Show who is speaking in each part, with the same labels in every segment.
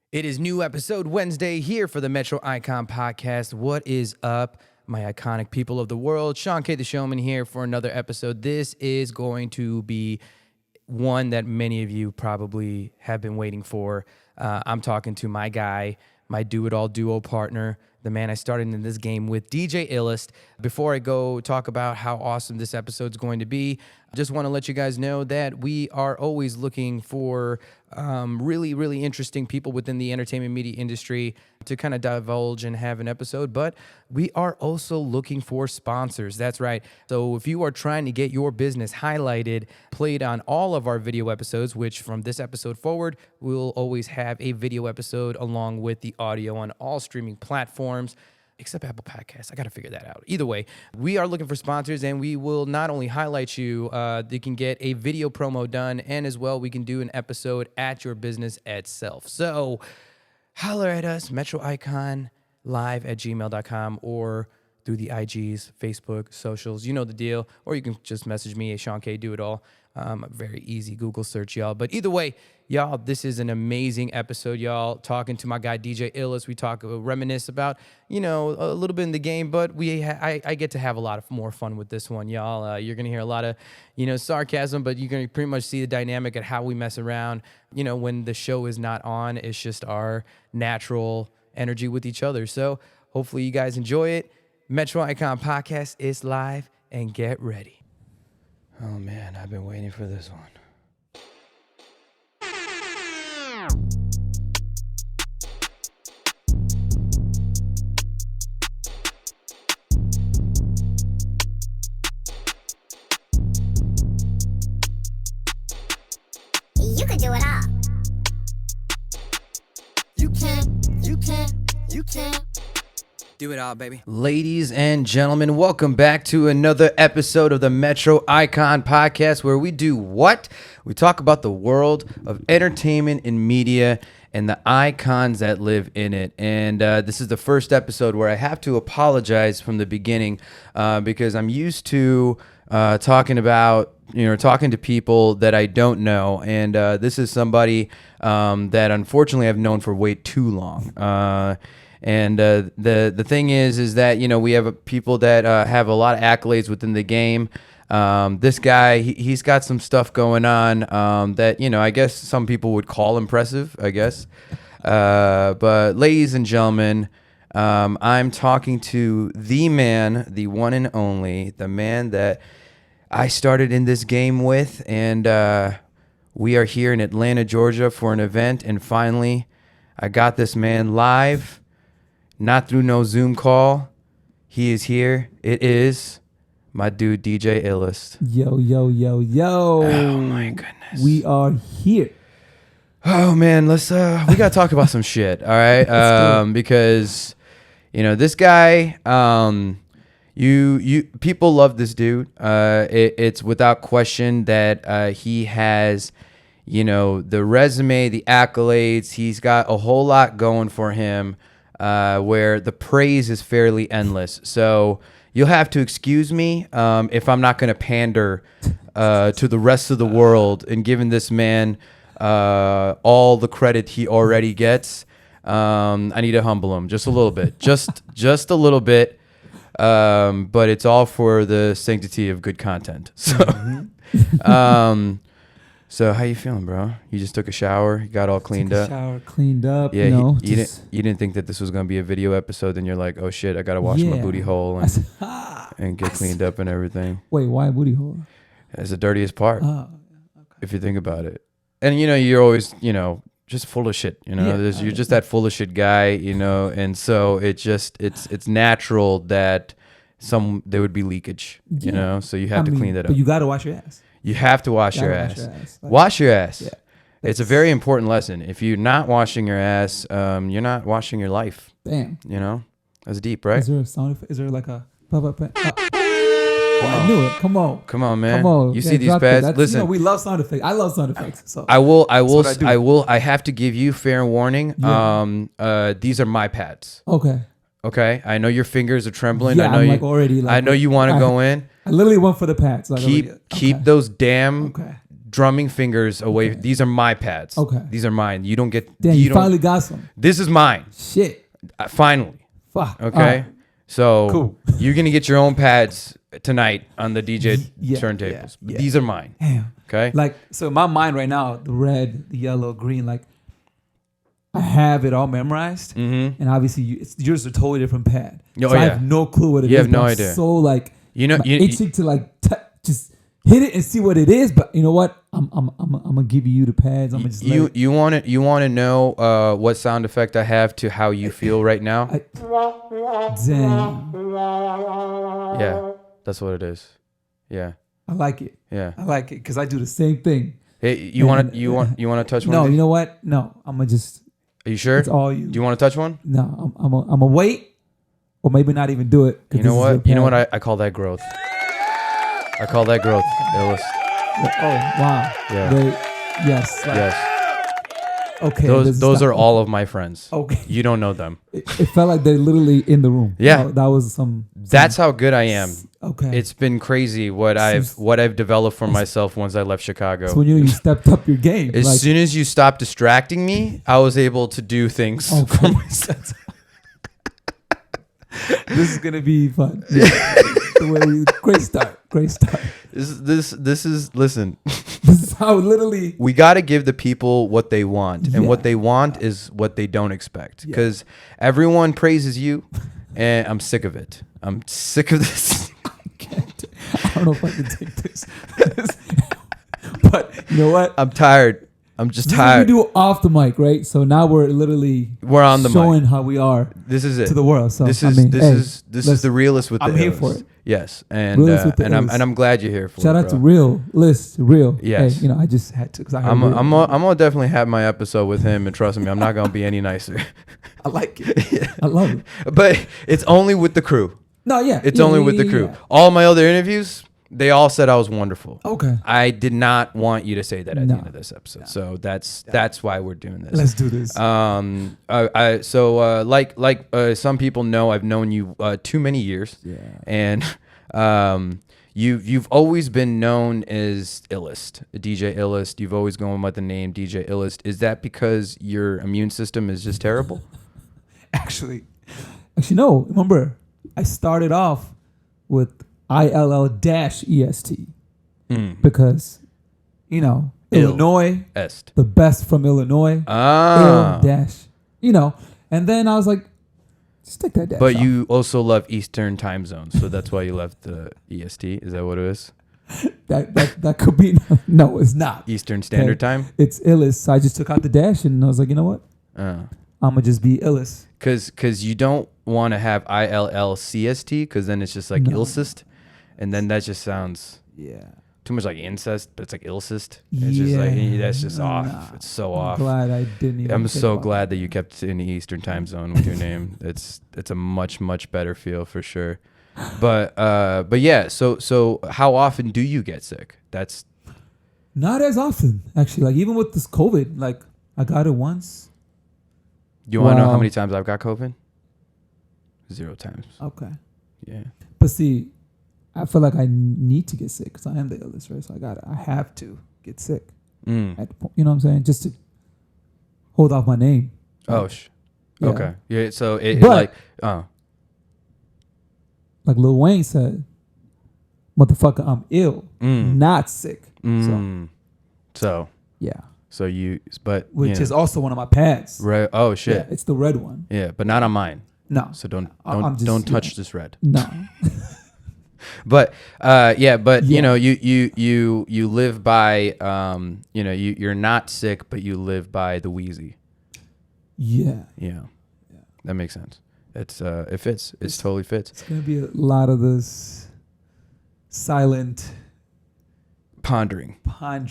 Speaker 1: It is new episode Wednesday here for the Metro Icon Podcast. What is up, my iconic people of the world? Shawn Kay the Showman here for another episode. This is going to be one that many of you probably have been waiting for. I'm talking to my guy, my Doitall Duo partner, the man I started in this game with, DJ iLLEST. Before I go talk about how awesome this episode's going to be, I just want to let you guys know that we are always looking for really interesting people within the entertainment media industry to kind of divulge and have an episode, but we are also looking for sponsors. That's right. So if you are trying to get your business highlighted, played on all of our video episodes, which from this episode forward, we'll always have a video episode along with the audio on all streaming platforms, except Apple Podcasts. I got to figure that out. Either way, we are looking for sponsors, and we will not only highlight you, you can get a video promo done, and as well, we can do an episode at your business itself. So holler at us, metroiconlive@gmail.com, or through the IGs, Facebook, socials. You know the deal. Or you can just message me at Shawn Kay, do it all. Very easy Google search, y'all. But either way, y'all, this is an amazing episode, y'all. Talking to my guy, DJ iLLEST. We talk, reminisce about, a little bit in the game, but I get to have a lot of more fun with this one, y'all. You're going to hear a lot of, sarcasm, but you're going to pretty much see the dynamic at how we mess around. When the show is not on, it's just our natural energy with each other. So hopefully you guys enjoy it. Metro Icon Podcast is live, and get ready. Oh man, I've been waiting for this one.
Speaker 2: You could do it all. You can't.
Speaker 1: Do it all, baby. Ladies and gentlemen, welcome back to another episode of the Metro Icon Podcast, where we do what? We talk about the world of entertainment and media and the icons that live in it. And this is the first episode where I have to apologize from the beginning because I'm used to talking to people that I don't know. And this is somebody that unfortunately I've known for way too long. And the thing is that, we have people that have a lot of accolades within the game. This guy, he's got some stuff going on that, I guess some people would call impressive, I guess. But ladies and gentlemen, I'm talking to the man, the one and only, the man that I started in this game with. And we are here in Atlanta, Georgia for an event. And finally, I got this man live. Not through no Zoom call. He is here. It is my dude, DJ iLLEST.
Speaker 3: Yo.
Speaker 1: Oh, my goodness.
Speaker 3: We are here.
Speaker 1: Oh, man. We got to talk about some shit, all right? Because, this guy, people love this dude. It's without question that he has, the resume, the accolades. He's got a whole lot going for him. Where the praise is fairly endless. So you'll have to excuse me if I'm not going to pander to the rest of the world and giving this man all the credit he already gets. I need to humble him just a little bit, just a little bit. But it's all for the sanctity of good content. So, So how you feeling, bro? You just took a shower, you got all cleaned up.
Speaker 3: Cleaned up.
Speaker 1: Yeah, you didn't think that this was gonna be a video episode, then you're like, oh shit, I gotta wash my booty hole and get cleaned up and everything.
Speaker 3: Wait, why booty hole?
Speaker 1: It's the dirtiest part,
Speaker 3: okay.
Speaker 1: if you think about it. And you're always just full of shit. You're just that full of shit guy. And so it's natural that there would be leakage. So you have to clean that up.
Speaker 3: But you gotta wash your ass.
Speaker 1: You have to wash your ass. Wash your ass. Yeah. It's a very important lesson. If you're not washing your ass, you're not washing your life.
Speaker 3: Damn.
Speaker 1: That's deep, right?
Speaker 3: Is there a sound effect? Is there like a I knew it. Come on,
Speaker 1: man.
Speaker 3: Come on.
Speaker 1: You see these pads? Listen,
Speaker 3: we love sound effects. I love sound effects. So
Speaker 1: I have to give you fair warning.
Speaker 3: Yeah.
Speaker 1: These are my pads.
Speaker 3: Okay.
Speaker 1: I know your fingers are trembling.
Speaker 3: Yeah,
Speaker 1: I know you want to go in.
Speaker 3: I literally went for the pads.
Speaker 1: Keep those damn drumming fingers away.
Speaker 3: Okay.
Speaker 1: These are my pads.
Speaker 3: Okay.
Speaker 1: These are mine. You don't get.
Speaker 3: Damn, you finally got some.
Speaker 1: This is mine.
Speaker 3: Shit.
Speaker 1: Finally.
Speaker 3: Fuck.
Speaker 1: Okay.
Speaker 3: All right.
Speaker 1: So
Speaker 3: Cool.
Speaker 1: you're gonna get your own pads tonight on the DJ
Speaker 3: Yeah,
Speaker 1: turntables.
Speaker 3: yeah.
Speaker 1: These are mine.
Speaker 3: Damn.
Speaker 1: Okay.
Speaker 3: Like, so in my mind right now, the red, the yellow, green, like, I have it all memorized.
Speaker 1: Mm-hmm.
Speaker 3: And obviously, yours is a totally different pad.
Speaker 1: Oh,
Speaker 3: so I
Speaker 1: yeah.
Speaker 3: have no clue what it is.
Speaker 1: You have no
Speaker 3: but I'm
Speaker 1: idea.
Speaker 3: So, like,
Speaker 1: You know,
Speaker 3: itching to, like, just hit it and see what it is. But you know what? I'm gonna give you the pads. I'm gonna just
Speaker 1: you want to know what sound effect I have to how you feel right now?
Speaker 3: Damn.
Speaker 1: Yeah, that's what it is. Yeah,
Speaker 3: I like it.
Speaker 1: yeah.
Speaker 3: I like it because I do the same thing.
Speaker 1: Hey, you want to touch one?
Speaker 3: No,
Speaker 1: of these?
Speaker 3: you know what? No, I'm gonna just.
Speaker 1: Are you sure?
Speaker 3: It's all you.
Speaker 1: Do you want to touch one?
Speaker 3: No, I'm gonna wait, or maybe not even do it.
Speaker 1: You know what? You know what? I call that growth. I call that growth. iLLEST.
Speaker 3: Oh wow.
Speaker 1: Yeah.
Speaker 3: Yes. Like,
Speaker 1: Yes.
Speaker 3: Okay.
Speaker 1: Those are all of my friends.
Speaker 3: Okay.
Speaker 1: You don't know them.
Speaker 3: It felt like they're literally in the room.
Speaker 1: Yeah.
Speaker 3: That was some.
Speaker 1: That's how good I am.
Speaker 3: Okay.
Speaker 1: It's been crazy what I've developed for myself once I left Chicago.
Speaker 3: So when you stepped up your game.
Speaker 1: As soon as you stopped distracting me, I was able to do things for myself.
Speaker 3: This is gonna be fun. Great start.
Speaker 1: This is listen.
Speaker 3: This is how literally.
Speaker 1: We got to give the people what they want, and
Speaker 3: Yeah.
Speaker 1: what they want is what they don't expect. Because everyone praises you, and I'm sick of it. I'm sick of this.
Speaker 3: I don't know if I can take this. But you know what?
Speaker 1: I'm tired. I'm just
Speaker 3: This is
Speaker 1: tired.
Speaker 3: what we do off the mic, right? So now we're
Speaker 1: on the
Speaker 3: showing
Speaker 1: mic.
Speaker 3: how we are
Speaker 1: This is it
Speaker 3: to the world. So
Speaker 1: This
Speaker 3: I
Speaker 1: is
Speaker 3: mean,
Speaker 1: this is the realest with the
Speaker 3: I'm here
Speaker 1: illest.
Speaker 3: for it.
Speaker 1: Yes, and
Speaker 3: Realest with the illest.
Speaker 1: I'm glad you're here for
Speaker 3: shout
Speaker 1: it.
Speaker 3: out to
Speaker 1: bro.
Speaker 3: Real.
Speaker 1: Yes.
Speaker 3: Hey, I just had to because
Speaker 1: I'm gonna definitely have my episode with him, and trust me, I'm not gonna be any nicer.
Speaker 3: I like it. I love it.
Speaker 1: But it's only with the crew.
Speaker 3: No, yeah.
Speaker 1: It's only with the crew.
Speaker 3: Yeah.
Speaker 1: All my other interviews, they all said I was wonderful.
Speaker 3: Okay.
Speaker 1: I did not want you to say that at the
Speaker 3: No.
Speaker 1: end of this episode, so that's why we're doing this.
Speaker 3: Let's do this.
Speaker 1: Some people know, I've known you too many years, and you've always been known as iLLEST, DJ iLLEST. You've always gone by the name DJ iLLEST. Is that because your immune system is just terrible?
Speaker 3: Actually, no. Remember, I started off with ILL-EST because Illinois,
Speaker 1: Est.
Speaker 3: the best from Illinois.
Speaker 1: Ah.
Speaker 3: And then I was like, stick that dash.
Speaker 1: But
Speaker 3: off.
Speaker 1: you also love Eastern time zones, so that's why you left the EST. Is that what it is?
Speaker 3: that could be. No, it's not.
Speaker 1: Eastern Standard
Speaker 3: Okay.
Speaker 1: Time?
Speaker 3: It's iLLEST. So I just took out the dash and I was like, you know what? I'm gonna just be iLLEST.
Speaker 1: Because you don't want to have ILLCST, because then it's just like ILSIST, and then that just sounds too much like incest, but it's like ILSIST. It's just like that's just off.
Speaker 3: Nah.
Speaker 1: It's so
Speaker 3: I'm
Speaker 1: off.
Speaker 3: glad I didn't even.
Speaker 1: I'm
Speaker 3: think
Speaker 1: so
Speaker 3: about
Speaker 1: glad that you kept it in the Eastern time zone with your name. It's a much better feel for sure. But yeah. So how often do you get sick? That's
Speaker 3: not as often actually. Like even with this COVID, like I got it once.
Speaker 1: You want to know how many times I've got COVID? 0 times.
Speaker 3: Okay.
Speaker 1: Yeah.
Speaker 3: But see, I feel like I need to get sick because I am the iLLEST, right? So I have to get sick. You know what I'm saying? Just to hold off my name.
Speaker 1: Oh,
Speaker 3: Yeah.
Speaker 1: okay. Yeah. So it
Speaker 3: But- Like Lil Wayne said, motherfucker, I'm ill, not sick.
Speaker 1: So
Speaker 3: Yeah. Which is also one of my pads.
Speaker 1: right. Oh shit.
Speaker 3: Yeah, it's the red one.
Speaker 1: Yeah, but not on mine.
Speaker 3: No.
Speaker 1: So don't touch this red.
Speaker 3: No.
Speaker 1: But
Speaker 3: Yeah.
Speaker 1: you live by you're not sick, but you live by the wheezy.
Speaker 3: Yeah.
Speaker 1: Yeah. That makes sense. It fits. It totally fits.
Speaker 3: It's gonna be a lot of this silent
Speaker 1: Pondering.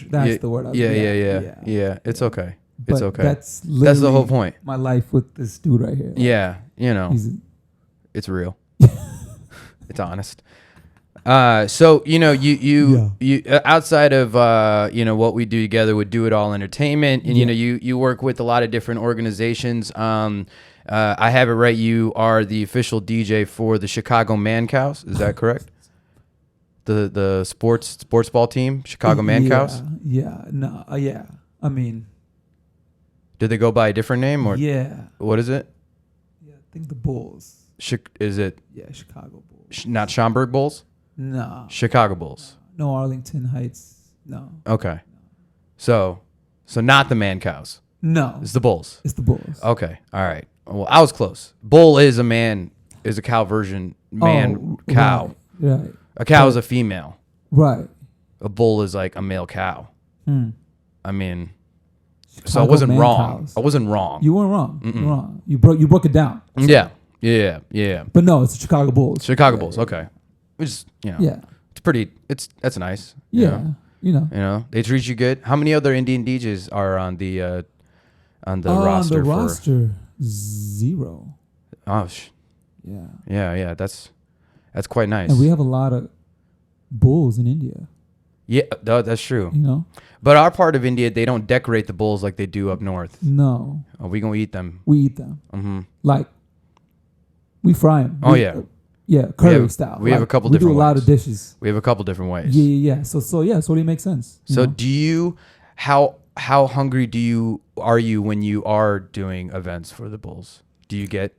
Speaker 3: That's the word.
Speaker 1: Yeah. It's okay. It's okay.
Speaker 3: That's
Speaker 1: the whole point.
Speaker 3: My life with this dude right here.
Speaker 1: Yeah.
Speaker 3: He's
Speaker 1: It's real. It's honest. So you outside of what we do together with Do It All Entertainment, and you work with a lot of different organizations. I have it right. You are the official DJ for the Chicago Man Cows. Is that correct? The sports ball team, Chicago Man Cows.
Speaker 3: Yeah. No. Yeah. I mean.
Speaker 1: Did they go by a different name or?
Speaker 3: Yeah.
Speaker 1: What is it?
Speaker 3: Yeah. I think the Bulls.
Speaker 1: Is it?
Speaker 3: Yeah, Chicago Bulls.
Speaker 1: Not Schaumburg Bulls?
Speaker 3: No.
Speaker 1: Chicago Bulls.
Speaker 3: No, Arlington Heights. No.
Speaker 1: Okay. So not the Man Cows.
Speaker 3: No.
Speaker 1: It's the Bulls.
Speaker 3: It's the Bulls.
Speaker 1: Okay. All right. Well, I was close. Bull is a cow version. Cow.
Speaker 3: Right.
Speaker 1: A cow is a female.
Speaker 3: Right.
Speaker 1: A bull is like a male cow. I mean, so I
Speaker 3: Chicago
Speaker 1: wasn't
Speaker 3: Man
Speaker 1: wrong.
Speaker 3: Cows.
Speaker 1: I wasn't wrong.
Speaker 3: You weren't wrong. You were wrong. You broke it down.
Speaker 1: Yeah.
Speaker 3: But no, it's the Chicago Bulls.
Speaker 1: Chicago Bulls. Okay. Which is,
Speaker 3: Yeah.
Speaker 1: it's pretty. That's nice.
Speaker 3: Yeah. You know.
Speaker 1: They treat you good. How many other Indian DJs are on the roster?
Speaker 3: On the roster, 0.
Speaker 1: Oh,
Speaker 3: Yeah.
Speaker 1: yeah. That's quite nice.
Speaker 3: And we have a lot of bulls in India.
Speaker 1: Yeah, that's true.
Speaker 3: You know.
Speaker 1: But our part of India, they don't decorate the bulls like they do up north.
Speaker 3: No.
Speaker 1: Oh, we gonna eat them.
Speaker 3: We eat them.
Speaker 1: Mm-hmm.
Speaker 3: Like, we fry them.
Speaker 1: Yeah,
Speaker 3: curry style.
Speaker 1: We have a couple different ways.
Speaker 3: We do a lot of dishes.
Speaker 1: We have a couple different ways.
Speaker 3: Yeah. So it makes sense.
Speaker 1: So do you, how hungry are you when you are doing events for the Bulls? Do you get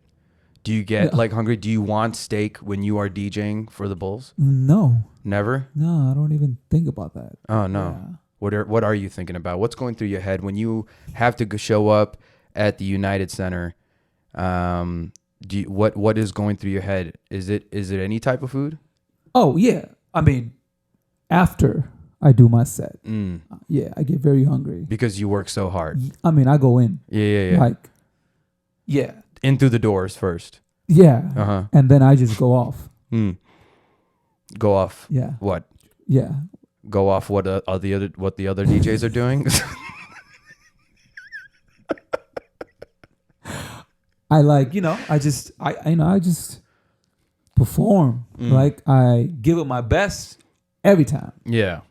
Speaker 1: like hungry? Do you want steak when you are DJing for the Bulls?
Speaker 3: No.
Speaker 1: Never?
Speaker 3: No, I don't even think about that.
Speaker 1: Oh no. Yeah. What are you thinking about? What's going through your head when you have to show up at the United Center? What is going through your head? Is it any type of food?
Speaker 3: Oh yeah. I mean, after I do my set, yeah, I get very hungry
Speaker 1: because you work so hard.
Speaker 3: I mean, I go in.
Speaker 1: Yeah.
Speaker 3: Like, yeah.
Speaker 1: In through the doors first.
Speaker 3: Yeah. And then I just go off.
Speaker 1: Go off.
Speaker 3: Yeah.
Speaker 1: What?
Speaker 3: Yeah.
Speaker 1: Go off what the other DJs are doing.
Speaker 3: I like, I just perform. Like, I give it my best every time.
Speaker 1: Yeah.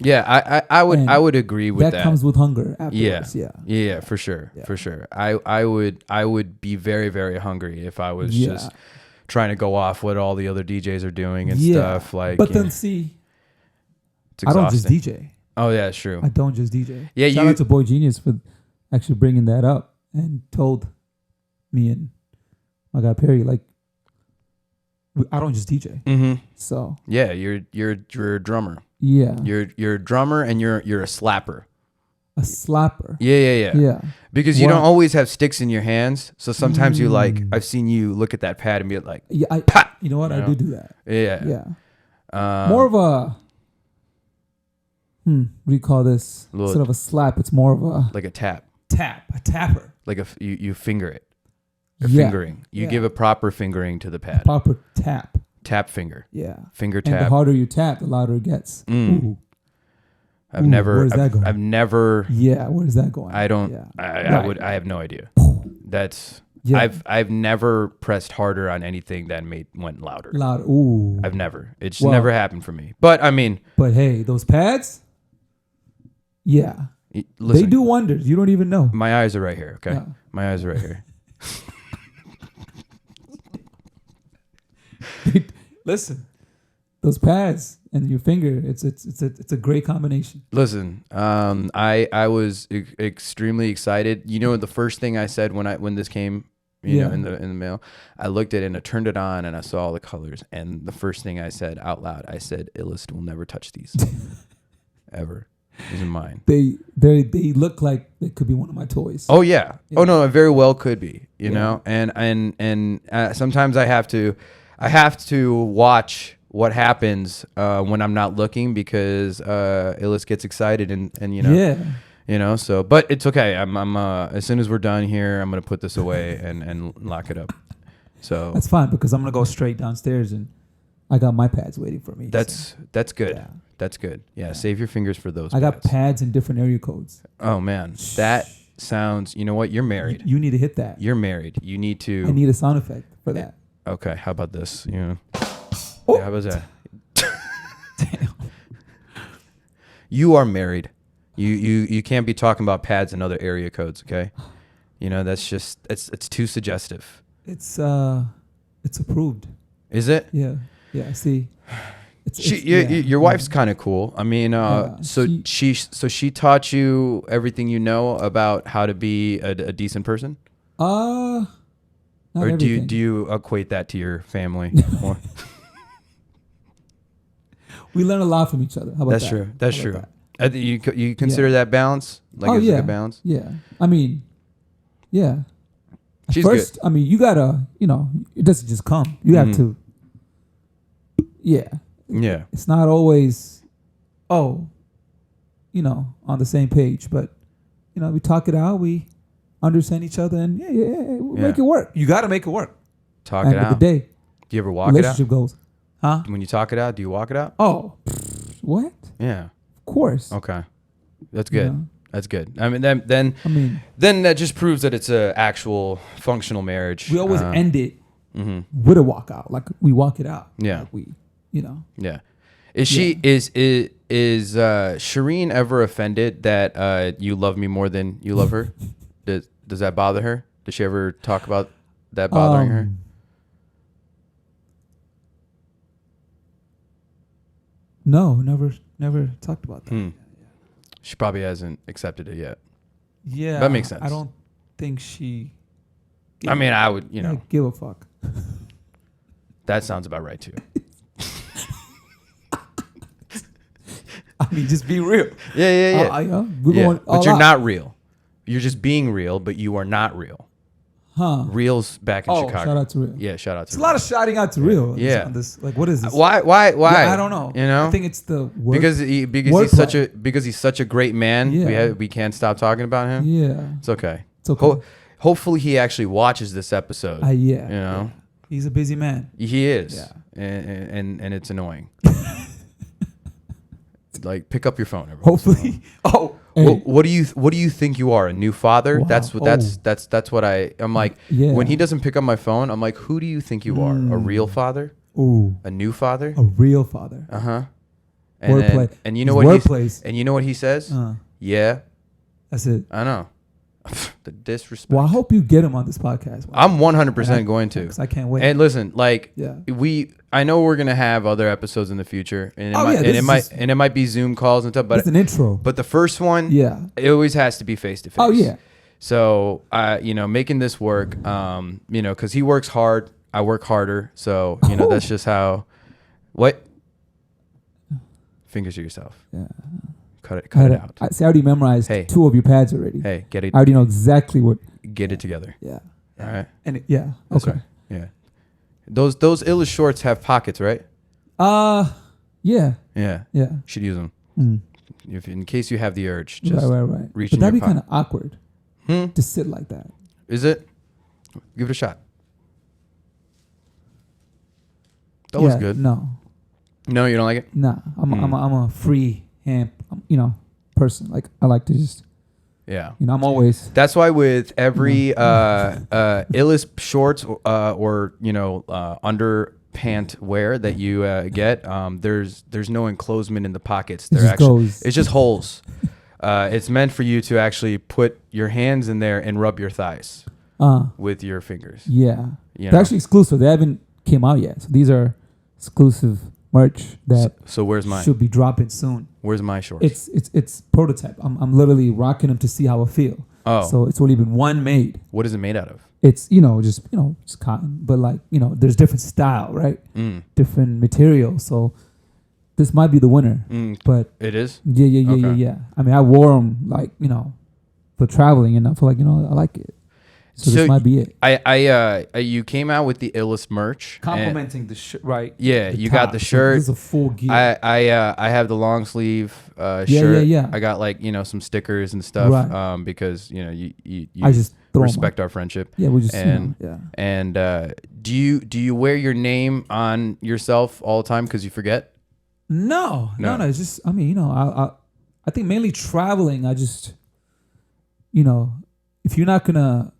Speaker 1: I would agree with that.
Speaker 3: That comes with hunger afterwards.
Speaker 1: Yeah, for sure. Yeah. For sure. I would be very, very hungry if I was just trying to go off what all the other DJs are doing and stuff. Like,
Speaker 3: but then see, I don't just DJ.
Speaker 1: Oh yeah, it's true.
Speaker 3: I don't just DJ.
Speaker 1: Yeah,
Speaker 3: Shout out to Boy Genius for actually bringing that up and told me and my guy Perry, like, I don't just DJ. So
Speaker 1: yeah, you're a drummer.
Speaker 3: Yeah,
Speaker 1: you're a drummer and you're a slapper.
Speaker 3: A slapper.
Speaker 1: Yeah. Because you don't always have sticks in your hands, so sometimes you like. I've seen you look at that pad and be like,
Speaker 3: "Pop." You know what? I do that.
Speaker 1: Yeah.
Speaker 3: More of a what do you call this? Instead of a slap, it's more of a
Speaker 1: like a tap.
Speaker 3: A tapper.
Speaker 1: Like you finger it. Fingering. You give a proper fingering to the pad.
Speaker 3: A proper tap.
Speaker 1: Tap finger.
Speaker 3: Yeah.
Speaker 1: Finger tap.
Speaker 3: And the harder you tap, the louder it gets. Ooh.
Speaker 1: I've never.
Speaker 3: Where's that going?
Speaker 1: I've never.
Speaker 3: Yeah. Where's that going?
Speaker 1: I don't.
Speaker 3: Yeah.
Speaker 1: I have no idea. That's. Yeah. I've never pressed harder on anything that went louder.
Speaker 3: Louder. Ooh.
Speaker 1: I've never. It's never happened for me. But I mean.
Speaker 3: But hey, those pads. Yeah.
Speaker 1: Listen,
Speaker 3: they do wonders. You don't even know.
Speaker 1: My eyes are right here. Okay. Yeah. My eyes are right here.
Speaker 3: Listen, those pads and your finger, it's a great combination.
Speaker 1: Listen, I was extremely excited. You know, the first thing I said when this came, you know, in the mail, I looked at it and I turned it on and I saw all the colors. And the first thing I said out loud, I said, iLLEST will never touch these ever. These are mine.
Speaker 3: They look like they could be one of my toys.
Speaker 1: Oh yeah. Oh no, it very well could be. You know, and sometimes I have to watch what happens when I'm not looking because iLLEST gets excited and you know.
Speaker 3: Yeah.
Speaker 1: You know, so but it's okay. I'm as soon as we're done here, I'm gonna put this away and lock it up. So
Speaker 3: that's fine because I'm gonna go straight downstairs and I got my pads waiting for me.
Speaker 1: That's good. Yeah. That's good. Yeah, save your fingers for those.
Speaker 3: I got pads in different area codes.
Speaker 1: Oh man, that sounds. You know what? You're married.
Speaker 3: You need to hit that.
Speaker 1: You're married. You need to.
Speaker 3: I need a sound effect for that.
Speaker 1: Okay, how about this? You know.
Speaker 3: Oh.
Speaker 1: Yeah, how about that? Damn. You are married. You can't be talking about pads and other area codes. Okay. You know that's just it's too suggestive.
Speaker 3: It's approved.
Speaker 1: Is it?
Speaker 3: Yeah. Yeah. See.
Speaker 1: Your wife's kind of cool. I mean, so she taught you everything you know about how to be a decent person.
Speaker 3: Not
Speaker 1: or
Speaker 3: everything.
Speaker 1: do you equate that to your family?
Speaker 3: We learn a lot from each other. How about
Speaker 1: That's
Speaker 3: that?
Speaker 1: true. That's
Speaker 3: How
Speaker 1: true.
Speaker 3: about that?
Speaker 1: You consider that balance? Like it's a good balance?
Speaker 3: Yeah. I mean, yeah.
Speaker 1: She's
Speaker 3: First,
Speaker 1: good.
Speaker 3: I mean, you gotta, it doesn't just come. You have to. Yeah.
Speaker 1: Yeah.
Speaker 3: It's not always, on the same page, but we talk it out. We understand each other, and we make it work. You got to make it work.
Speaker 1: Talk it out.
Speaker 3: End of the day,
Speaker 1: do you ever walk it out?
Speaker 3: Relationship goes, huh?
Speaker 1: When you talk it out, do you walk it out?
Speaker 3: Oh, what?
Speaker 1: Yeah.
Speaker 3: Of course.
Speaker 1: Okay. That's good.
Speaker 3: Yeah.
Speaker 1: That's good. I mean, then that just proves that it's a actual functional marriage.
Speaker 3: We always end it with a walkout. Like we walk it out.
Speaker 1: Yeah.
Speaker 3: Like we,
Speaker 1: Yeah. Is Shireen ever offended that you love me more than you love her? Does that bother her? Does she ever talk about that bothering her?
Speaker 3: No, never talked about that.
Speaker 1: She probably hasn't accepted it yet.
Speaker 3: Yeah,
Speaker 1: that makes sense.
Speaker 3: I don't think she.
Speaker 1: I mean, I would,
Speaker 3: give a fuck.
Speaker 1: That sounds about right too.
Speaker 3: I mean, just be real.
Speaker 1: Yeah. But you're not real. You're just being real, but you are not real.
Speaker 3: Huh?
Speaker 1: Real's back in Chicago.
Speaker 3: Shout out to Real.
Speaker 1: Yeah, shout out to
Speaker 3: It's
Speaker 1: Real.
Speaker 3: a lot of shouting out to Real.
Speaker 1: Yeah.
Speaker 3: On this, like, what is this?
Speaker 1: Why?
Speaker 3: Yeah, I don't know. I think it's the word.
Speaker 1: Because he's such a great man.
Speaker 3: Yeah.
Speaker 1: We can't stop talking about him.
Speaker 3: Yeah.
Speaker 1: It's okay.
Speaker 3: It's okay.
Speaker 1: Hopefully he actually watches this episode.
Speaker 3: Yeah. He's a busy man.
Speaker 1: He is.
Speaker 3: Yeah.
Speaker 1: And it's annoying. Like, pick up your phone.
Speaker 3: Hopefully.
Speaker 1: Hey. What do you think you are? A new father?
Speaker 3: Wow.
Speaker 1: That's what I'm like.
Speaker 3: Yeah.
Speaker 1: When he doesn't pick up my phone, I'm like, who do you think you are? A real father?
Speaker 3: Ooh.
Speaker 1: A new father?
Speaker 3: A real father.
Speaker 1: Wordplay. And you know what he says? Yeah.
Speaker 3: That's it.
Speaker 1: I know. The disrespect.
Speaker 3: Well, I hope you get him on this podcast.
Speaker 1: I'm 100% going to.
Speaker 3: I can't wait.
Speaker 1: And listen, I know we're gonna have other episodes in the future, and it might be Zoom calls and stuff. But
Speaker 3: it's an intro.
Speaker 1: But the first one, it always has to be face to face.
Speaker 3: Oh yeah.
Speaker 1: So making this work, because he works hard, I work harder. So that's just how. What? Fingers to yourself. Yeah. Cut it out.
Speaker 3: I already memorized 2 of your pads already.
Speaker 1: Hey, get it.
Speaker 3: I already know exactly what.
Speaker 1: Get it together.
Speaker 3: Yeah.
Speaker 1: All right.
Speaker 3: And
Speaker 1: Okay.
Speaker 3: Right.
Speaker 1: Yeah. Those iLLEST shorts have pockets, right?
Speaker 3: Yeah.
Speaker 1: Yeah.
Speaker 3: Yeah.
Speaker 1: Should use them. If in case you have the urge, just
Speaker 3: right.
Speaker 1: reach
Speaker 3: But
Speaker 1: in
Speaker 3: that'd
Speaker 1: your
Speaker 3: be kind
Speaker 1: pocket.
Speaker 3: of awkward to sit like that.
Speaker 1: Is it? Give it a shot. That was good.
Speaker 3: No,
Speaker 1: you don't like it?
Speaker 3: Nah. I'm a free hand, person. Like I like to just.
Speaker 1: Yeah.
Speaker 3: I'm always.
Speaker 1: That's why with every iLLEST shorts or underpant wear that you get, there's no enclosement in the pockets. It's just holes. It's meant for you to actually put your hands in there and rub your thighs with your fingers.
Speaker 3: Yeah. They're actually exclusive. They haven't came out yet. So these are exclusive merch that
Speaker 1: so where's mine?
Speaker 3: Should be dropping soon.
Speaker 1: Where's my shorts?
Speaker 3: It's prototype. I'm literally rocking them to see how I feel.
Speaker 1: Oh.
Speaker 3: So it's only been one made.
Speaker 1: What is it made out of?
Speaker 3: It's just cotton, but there's different style, right? Different material. So this might be the winner. But
Speaker 1: it is?
Speaker 3: Yeah. I mean, I wore them for traveling, and I feel like I like it. So this might be it.
Speaker 1: You came out with the iLLEST merch,
Speaker 3: complimenting the shirt, right?
Speaker 1: Yeah, you got the shirt.
Speaker 3: This is a full gear.
Speaker 1: I have the long sleeve shirt.
Speaker 3: Yeah.
Speaker 1: I got some stickers and stuff.
Speaker 3: Right.
Speaker 1: Because you
Speaker 3: I just
Speaker 1: respect our friendship.
Speaker 3: Yeah, we just
Speaker 1: and do you wear your name on yourself all the time because you forget?
Speaker 3: No. It's just I think mainly traveling. I just if you're not gonna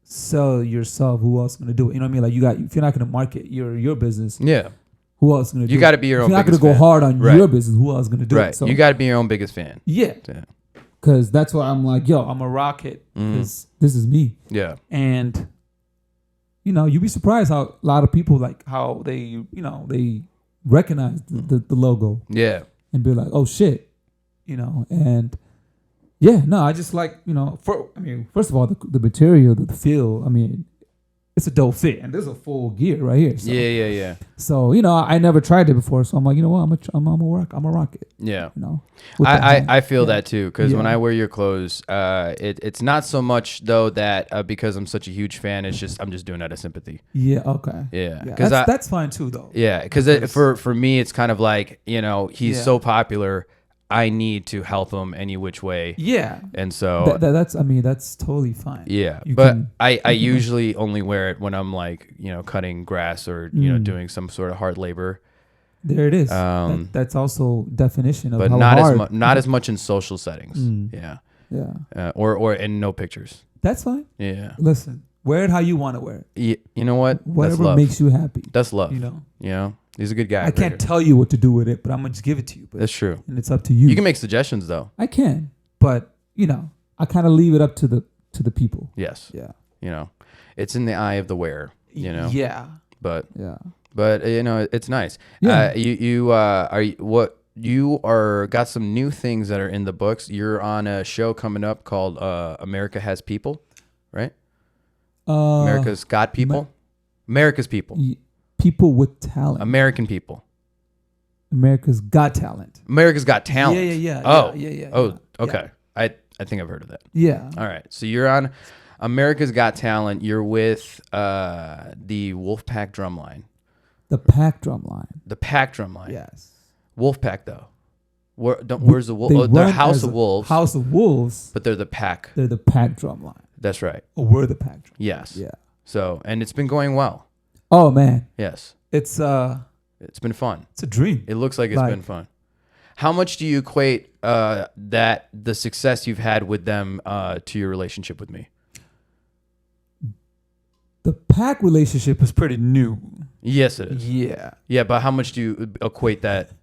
Speaker 3: sell yourself, who else is gonna do it? You know what I mean? Like if you're not gonna market your business, who else is gonna do it?
Speaker 1: You got to be your own.
Speaker 3: If you're not gonna
Speaker 1: go
Speaker 3: hard on your business, who else is gonna do it?
Speaker 1: So you got to be your own biggest fan.
Speaker 3: Yeah. Because that's why I'm like, I'm a rocket. Because this is me.
Speaker 1: Yeah.
Speaker 3: And you'd be surprised how a lot of people like how they they recognize the logo.
Speaker 1: Yeah.
Speaker 3: And be like, oh shit, and yeah, no, I just like, first of all, the material, the feel, it's a dope fit, and there's a full gear right here. So.
Speaker 1: Yeah.
Speaker 3: So I never tried it before, so I'm like, you know what, I'm a rock it.
Speaker 1: Yeah.
Speaker 3: I
Speaker 1: feel that too, because when I wear your clothes, it's not so much though that because I'm such a huge fan, I'm just doing it out of sympathy.
Speaker 3: Yeah. Okay.
Speaker 1: Yeah.
Speaker 3: Because that's fine too, though.
Speaker 1: Yeah, because for me, it's kind of like he's so popular. I need to help him any which way.
Speaker 3: Yeah.
Speaker 1: And so
Speaker 3: that's totally fine.
Speaker 1: Yeah. I usually only wear it when I'm like, cutting grass or, doing some sort of hard labor.
Speaker 3: There it is. That's also definition of
Speaker 1: but
Speaker 3: how
Speaker 1: not
Speaker 3: hard.
Speaker 1: Not as much in social settings. Yeah.
Speaker 3: Yeah.
Speaker 1: Or in no pictures.
Speaker 3: That's fine.
Speaker 1: Yeah.
Speaker 3: Listen, wear it how you want to wear it.
Speaker 1: You know what?
Speaker 3: Whatever
Speaker 1: That's love.
Speaker 3: makes you happy.
Speaker 1: That's love. He's a good guy.
Speaker 3: I can't tell you what to do with it, but I'm gonna just give it to you.
Speaker 1: That's true.
Speaker 3: And it's up to you.
Speaker 1: You can make suggestions though.
Speaker 3: I can, but I kind of leave it up to the people.
Speaker 1: Yes.
Speaker 3: Yeah.
Speaker 1: It's in the eye of the wearer.
Speaker 3: Yeah.
Speaker 1: But
Speaker 3: yeah.
Speaker 1: But it's nice.
Speaker 3: Yeah.
Speaker 1: You got some new things that are in the books. You're on a show coming up called America Has People, right? America's Got People. America's People.
Speaker 3: People with talent.
Speaker 1: American people.
Speaker 3: America's Got Talent.
Speaker 1: America's Got Talent.
Speaker 3: Yeah.
Speaker 1: Oh.
Speaker 3: Yeah.
Speaker 1: Oh, okay. Yeah. I think I've heard of that.
Speaker 3: Yeah.
Speaker 1: All right. So you're on America's Got Talent. You're with the Wolfpack Drumline.
Speaker 3: The Pack Drumline.
Speaker 1: The Pack Drumline.
Speaker 3: Yes.
Speaker 1: Wolfpack though. Where's the wolf? They're House of Wolves.
Speaker 3: House of Wolves.
Speaker 1: But they're the Pack.
Speaker 3: They're the Pack Drumline.
Speaker 1: That's right.
Speaker 3: Oh, we're the Pack Drumline.
Speaker 1: Yes.
Speaker 3: Yeah.
Speaker 1: So, and it's been going well.
Speaker 3: Oh man.
Speaker 1: Yes.
Speaker 3: It's
Speaker 1: been fun.
Speaker 3: It's a dream.
Speaker 1: It looks like it's been fun. How much do you equate that the success you've had with them to your relationship with me?
Speaker 3: The Pack relationship is pretty new.
Speaker 1: Yes, it is.
Speaker 3: Yeah.
Speaker 1: Yeah, but how much do you equate that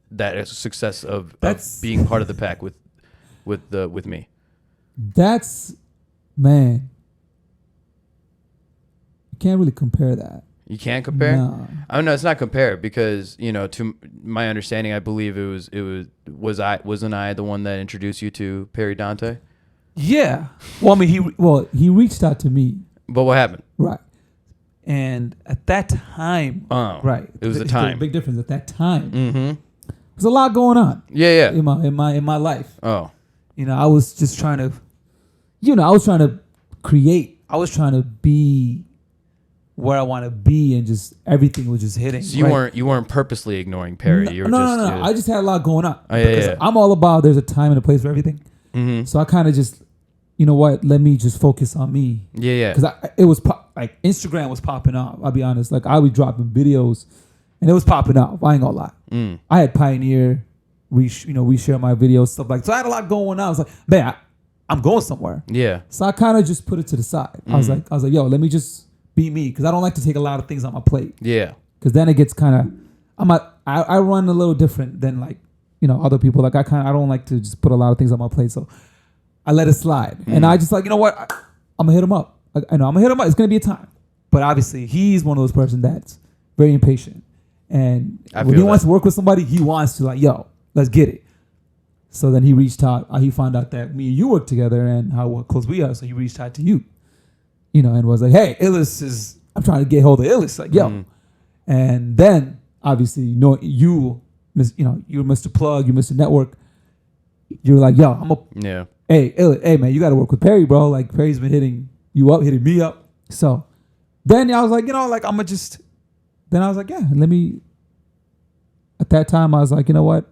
Speaker 1: success of being part of the Pack with me?
Speaker 3: That's, man. You can't really compare that.
Speaker 1: You can't compare?
Speaker 3: No.
Speaker 1: Oh no, it's not compared because to my understanding, I believe wasn't I the one that introduced you to Perry Dante?
Speaker 3: Yeah. Well, he reached out to me.
Speaker 1: But what happened?
Speaker 3: Right. And at that time, right,
Speaker 1: it was the time.
Speaker 3: A big difference at that time.
Speaker 1: Mm-hmm.
Speaker 3: There's a lot going on.
Speaker 1: Yeah.
Speaker 3: In my life.
Speaker 1: Oh.
Speaker 3: I was just trying to, I was trying to create. I was trying to be where I want to be, and just everything was just hitting.
Speaker 1: So you weren't purposely ignoring Perry.
Speaker 3: No. I just had a lot going on.
Speaker 1: Oh, yeah.
Speaker 3: I'm all about there's a time and a place for everything.
Speaker 1: Mm-hmm.
Speaker 3: So I kind of just, you know what? Let me just focus on me.
Speaker 1: Yeah.
Speaker 3: Because it was like Instagram was popping off. I'll be honest. Like I was dropping videos, and it was popping off. I ain't gonna lie. I had Pioneer, reshare my videos, stuff like. So I had a lot going on. I was like, man, I'm going somewhere.
Speaker 1: Yeah. So
Speaker 3: I kind of just put it to the side. I was like, yo, let me just be me, because I don't like to take a lot of things on my plate.
Speaker 1: Yeah.
Speaker 3: Because then it gets kind of, I run a little different than like, other people. Like I don't like to just put a lot of things on my plate. So I let it slide. And I just like, you know what? I'm gonna hit him up. I know I'm gonna hit him up. It's gonna be a time. But obviously he's one of those person that's very impatient. And when he wants to work with somebody, he wants to like, yo, let's get it. So then he reached out. He found out that me and you work together and how close we are. So he reached out to you. And was like, hey, iLLEST I'm trying to get hold of iLLEST. Like, yo. And then, obviously, you're Mr. Plug, you're Mr. Network. You're like, yo, hey, iLLEST, hey, man, you got to work with Perry, bro. Like, Perry's been hitting you up, hitting me up. So then I was like, then I was like, yeah, at that time, I was like, you know what?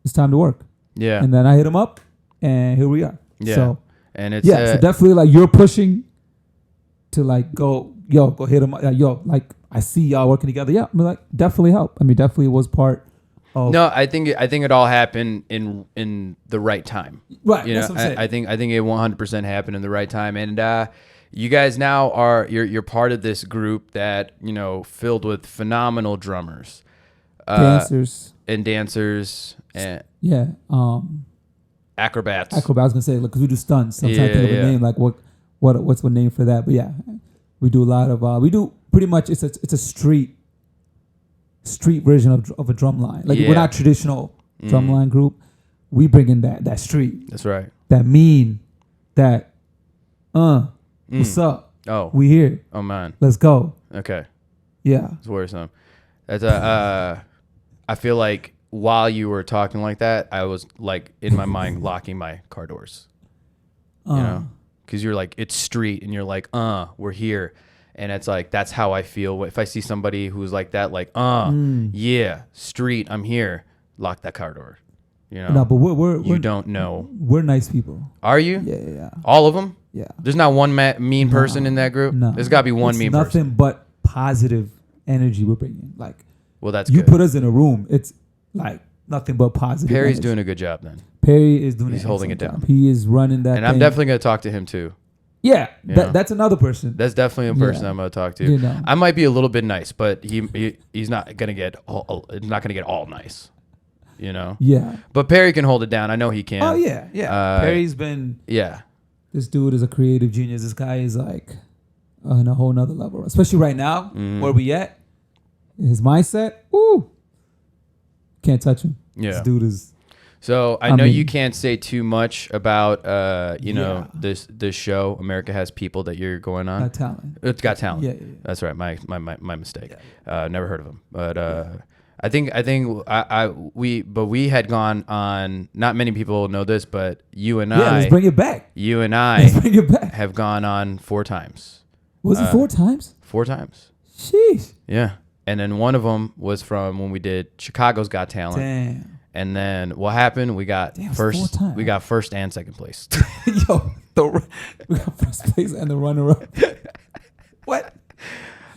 Speaker 3: It's time to work.
Speaker 1: Yeah.
Speaker 3: And then I hit him up, and here we are.
Speaker 1: Yeah.
Speaker 3: So,
Speaker 1: and it's
Speaker 3: so definitely like you're pushing to like go hit him. Like I see y'all working together. Yeah, like definitely help. Definitely was part of.
Speaker 1: No, I think it all happened in the right time.
Speaker 3: Right. That's what I'm saying.
Speaker 1: I think it 100% happened in the right time, and you guys now you're part of this group that filled with phenomenal drummers,
Speaker 3: dancers
Speaker 1: and acrobats.
Speaker 3: I was gonna say, look, because we do stunts. I'm trying to think of a name. Like what's the name for that? But yeah, we do a lot of we do pretty much it's a street street version of a drum line. Like we're not traditional drum line group. We bring in that street.
Speaker 1: That's right.
Speaker 3: That mean, that what's up?
Speaker 1: Oh,
Speaker 3: we here.
Speaker 1: Oh man,
Speaker 3: let's go.
Speaker 1: Okay.
Speaker 3: Yeah,
Speaker 1: it's worrisome. That's I feel like while you were talking like that, I was like in my mind locking my car doors. You know, because you're like, it's street, and you're like, we're here. And it's like, that's how I feel. If I see somebody who's like that, like, yeah, street, I'm here, lock that car door. You know?
Speaker 3: No, but we're
Speaker 1: don't know.
Speaker 3: We're nice people.
Speaker 1: Are you?
Speaker 3: Yeah.
Speaker 1: All of them?
Speaker 3: Yeah.
Speaker 1: There's not one mean person in that group?
Speaker 3: No.
Speaker 1: There's got to be one mean person.
Speaker 3: Nothing but positive energy we're bringing. Like,
Speaker 1: well, that's
Speaker 3: you
Speaker 1: good.
Speaker 3: put us in a room, it's like nothing but positive
Speaker 1: Perry's
Speaker 3: energy.
Speaker 1: doing a good job then.
Speaker 3: Perry is doing
Speaker 1: He's holding it down.
Speaker 3: Job. He is running that
Speaker 1: And I'm definitely going to talk to him too.
Speaker 3: Yeah, that's another person.
Speaker 1: That's definitely a person I'm going to talk to.
Speaker 3: You know.
Speaker 1: I might be a little bit nice, but he's not going to get all nice. You know?
Speaker 3: Yeah.
Speaker 1: But Perry can hold it down. I know he can.
Speaker 3: Oh, yeah. Perry's been...
Speaker 1: Yeah.
Speaker 3: This dude is a creative genius. This guy is like on a whole nother level. Especially right now, where we at. His mindset, can't touch him.
Speaker 1: Yeah.
Speaker 3: This dude is...
Speaker 1: So I know you can't say too much about this show. America Has People that you're going on.
Speaker 3: Got Talent.
Speaker 1: It's Got Talent.
Speaker 3: Yeah.
Speaker 1: That's right. My mistake. Never heard of him. But I think we had gone on. Not many people know this, but you and I.
Speaker 3: Let's bring it back.
Speaker 1: You and I
Speaker 3: let's bring it back.
Speaker 1: Have gone on 4 times.
Speaker 3: Was it 4 times?
Speaker 1: 4 times.
Speaker 3: Sheesh.
Speaker 1: Yeah, and then one of them was from when we did Chicago's Got Talent.
Speaker 3: Damn.
Speaker 1: And then what happened? We got first. We got first and second place.
Speaker 3: Yo, we got first place and the runner-up. What?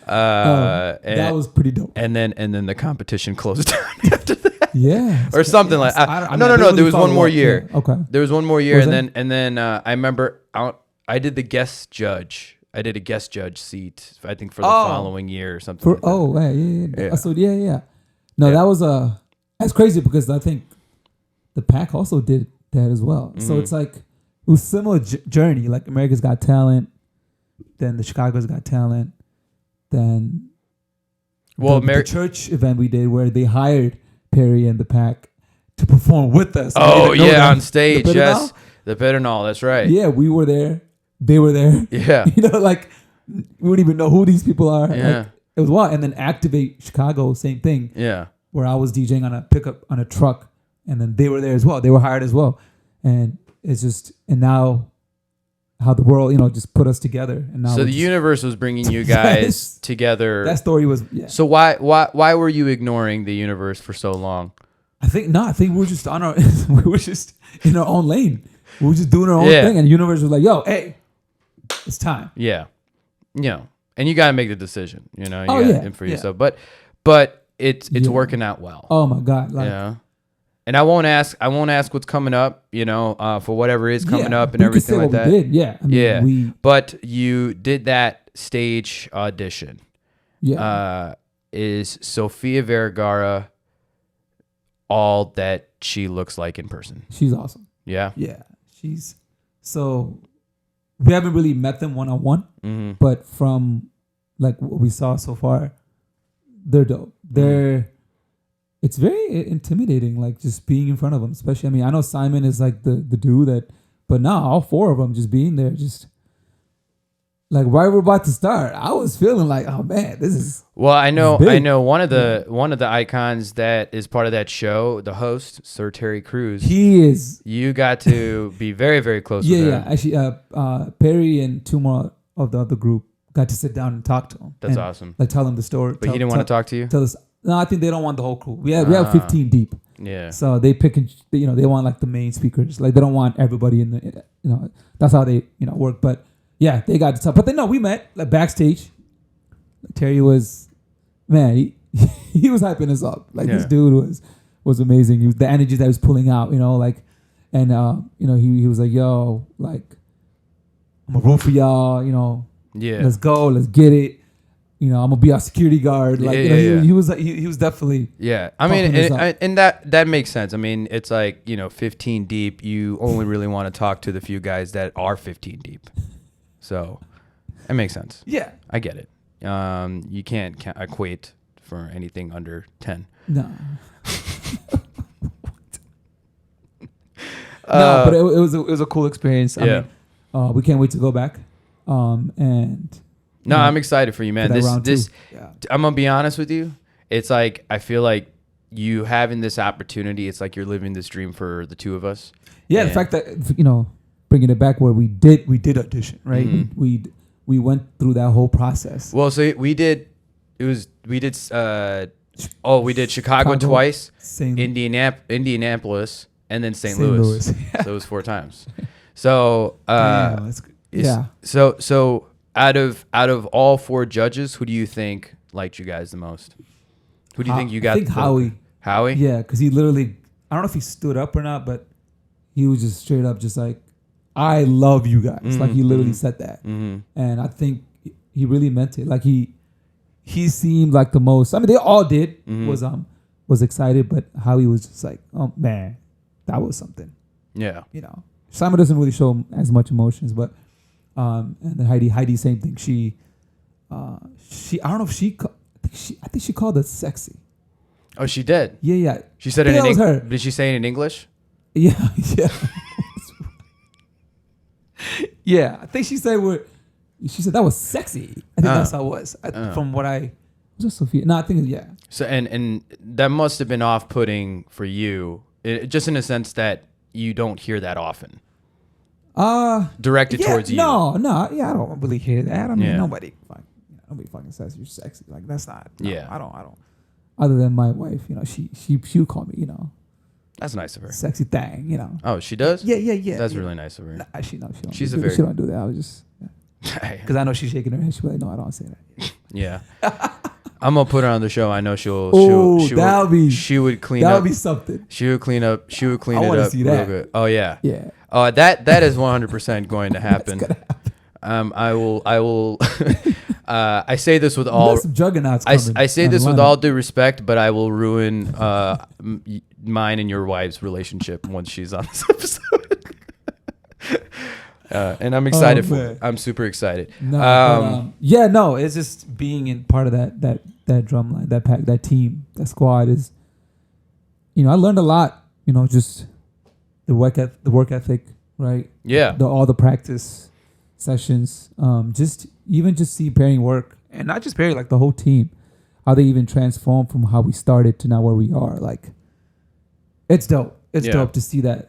Speaker 3: That was pretty dope.
Speaker 1: And then the competition closed down after that.
Speaker 3: Yeah.
Speaker 1: Or something like. No. There was one more year.
Speaker 3: Yeah. Okay.
Speaker 1: There was one more year, and then I remember I did the guest judge. I did a guest judge seat. I think for the following year or something.
Speaker 3: Yeah. So yeah. No, that was that's crazy because I think the Pack also did that as well. So it's like it was a similar journey. Like America's Got Talent, then the Chicago's Got Talent, then the church event we did where they hired Perry and the Pack to perform with us.
Speaker 1: On stage, yes, the Pedernal. That's right.
Speaker 3: Yeah, we were there. They were there.
Speaker 1: Yeah,
Speaker 3: like we don't even know who these people are.
Speaker 1: Yeah,
Speaker 3: like, it was wild. And then Activate Chicago, same thing.
Speaker 1: Yeah.
Speaker 3: Where I was DJing on a pickup on a truck, and then they were there as well. They were hired as well, and it's just now how the world, just put us together. And now
Speaker 1: so the universe was bringing you guys together.
Speaker 3: That story was. Yeah.
Speaker 1: So why were you ignoring the universe for so long?
Speaker 3: I think we were just on our we were just in our own lane. We were just doing our own thing, and the universe was like, "Yo, hey, it's time."
Speaker 1: Yeah, and you got to make the decision. You for yourself, but. It's working out well.
Speaker 3: Oh my God!
Speaker 1: And I won't ask what's coming up. For whatever is coming up and everything like that.
Speaker 3: We did.
Speaker 1: But you did that stage audition.
Speaker 3: Yeah.
Speaker 1: Is Sofia Vergara all that she looks like in person?
Speaker 3: She's awesome.
Speaker 1: Yeah.
Speaker 3: Yeah. So we haven't really met them one-on-one, but from like what we saw so far, they're dope. It's very intimidating, like just being in front of them. Especially, I know Simon is like the dude that, but now all 4 of them just being there, just like right we're about to start. I was feeling like, oh man, this is.
Speaker 1: Well, I know one of the icons that is part of that show, the host, Sir Terry Crews.
Speaker 3: He is.
Speaker 1: You got to be very, very close with him.
Speaker 3: Yeah. Actually, Perry and 2 more of the other group got to sit down and talk to him.
Speaker 1: That's awesome.
Speaker 3: Like tell him the story.
Speaker 1: But he didn't want to talk to you?
Speaker 3: Tell us. No, I think they don't want the whole crew. We have 15 deep.
Speaker 1: Yeah.
Speaker 3: So they pick and they want like the main speakers. Like they don't want everybody in the that's how they work. But yeah, they got to talk. But then we met like backstage. Terry was, man, he was hyping us up. Like this dude was amazing. The energy that he was pulling out, and he was like, yo, like I'm gonna root for y'all, let's go, let's get it. I'm gonna be our security guard. Like he was like he was definitely.
Speaker 1: Yeah, I mean, and that makes sense. I mean, it's like 15 deep. You only really want to talk to the few guys that are 15 deep. So, it makes sense.
Speaker 3: Yeah,
Speaker 1: I get it. You can't equate for anything under 10.
Speaker 3: No. No, but it was a cool experience. I mean, we can't wait to go back. And
Speaker 1: no, I'm excited for you, man. This
Speaker 3: yeah.
Speaker 1: I'm gonna be honest with you. It's like I feel like you having this opportunity. It's like you're living this dream for the two of us.
Speaker 3: Yeah, the fact that bringing it back where we did audition, right? Mm-hmm. We went through that whole process.
Speaker 1: Well, so we did Chicago twice, Indianapolis, and then St. Louis. So it was 4 times. So So out of all 4 judges, who do you think liked you guys the most? Who do you think you got?
Speaker 3: I think Howie.
Speaker 1: Howie?
Speaker 3: Yeah, because he literally, I don't know if he stood up or not, but he was just straight up just like, I love you guys. Mm-hmm. Like he literally said that. Mm-hmm. And I think he really meant it. Like he seemed like the most, I mean, they all did, was excited, but Howie was just like, oh man, that was something.
Speaker 1: Yeah.
Speaker 3: Simon doesn't really show as much emotions, but and then Heidi, same thing. She I don't know if I think she called us sexy.
Speaker 1: Oh, she did.
Speaker 3: Yeah.
Speaker 1: She said it in English. Did she say it in English?
Speaker 3: Yeah. Yeah. I think she said that was sexy. I think that's how it was. From what I was it Sophia. No, I think yeah.
Speaker 1: So and that must have been off-putting for you, just in a sense that you don't hear that often. Directed towards you.
Speaker 3: No, yeah, I don't really hear that. I mean, nobody fucking says you're sexy. Like that's not. No,
Speaker 1: yeah,
Speaker 3: I don't. Other than my wife, she would call me,
Speaker 1: That's nice of her.
Speaker 3: Sexy thing,
Speaker 1: Oh, she does?
Speaker 3: Yeah.
Speaker 1: That's really nice of her.
Speaker 3: No, she don't.
Speaker 1: She
Speaker 3: don't do that. I was just because I know she's shaking her head. She's like, no, I don't say that.
Speaker 1: Yeah. I'm gonna put her on the show. I know she would clean up.
Speaker 3: That would be something.
Speaker 1: She would clean it up
Speaker 3: see
Speaker 1: real
Speaker 3: that.
Speaker 1: good. Oh yeah.
Speaker 3: Yeah.
Speaker 1: Oh, that is 100% going to happen.
Speaker 3: That's gonna happen.
Speaker 1: I will. I say this with all.
Speaker 3: Some juggernauts coming
Speaker 1: I say this with all due respect, but I will ruin mine and your wife's relationship once she's on this episode. And I'm excited I'm super excited.
Speaker 3: No, it's just being in part of that drum line, that pack, that team, that squad is. I learned a lot. Just the work ethic, right?
Speaker 1: Yeah.
Speaker 3: All the practice sessions. Just see pairing work, and not just pairing, like the whole team, how they even transformed from how we started to now where we are. Like, it's dope. It's dope to see that.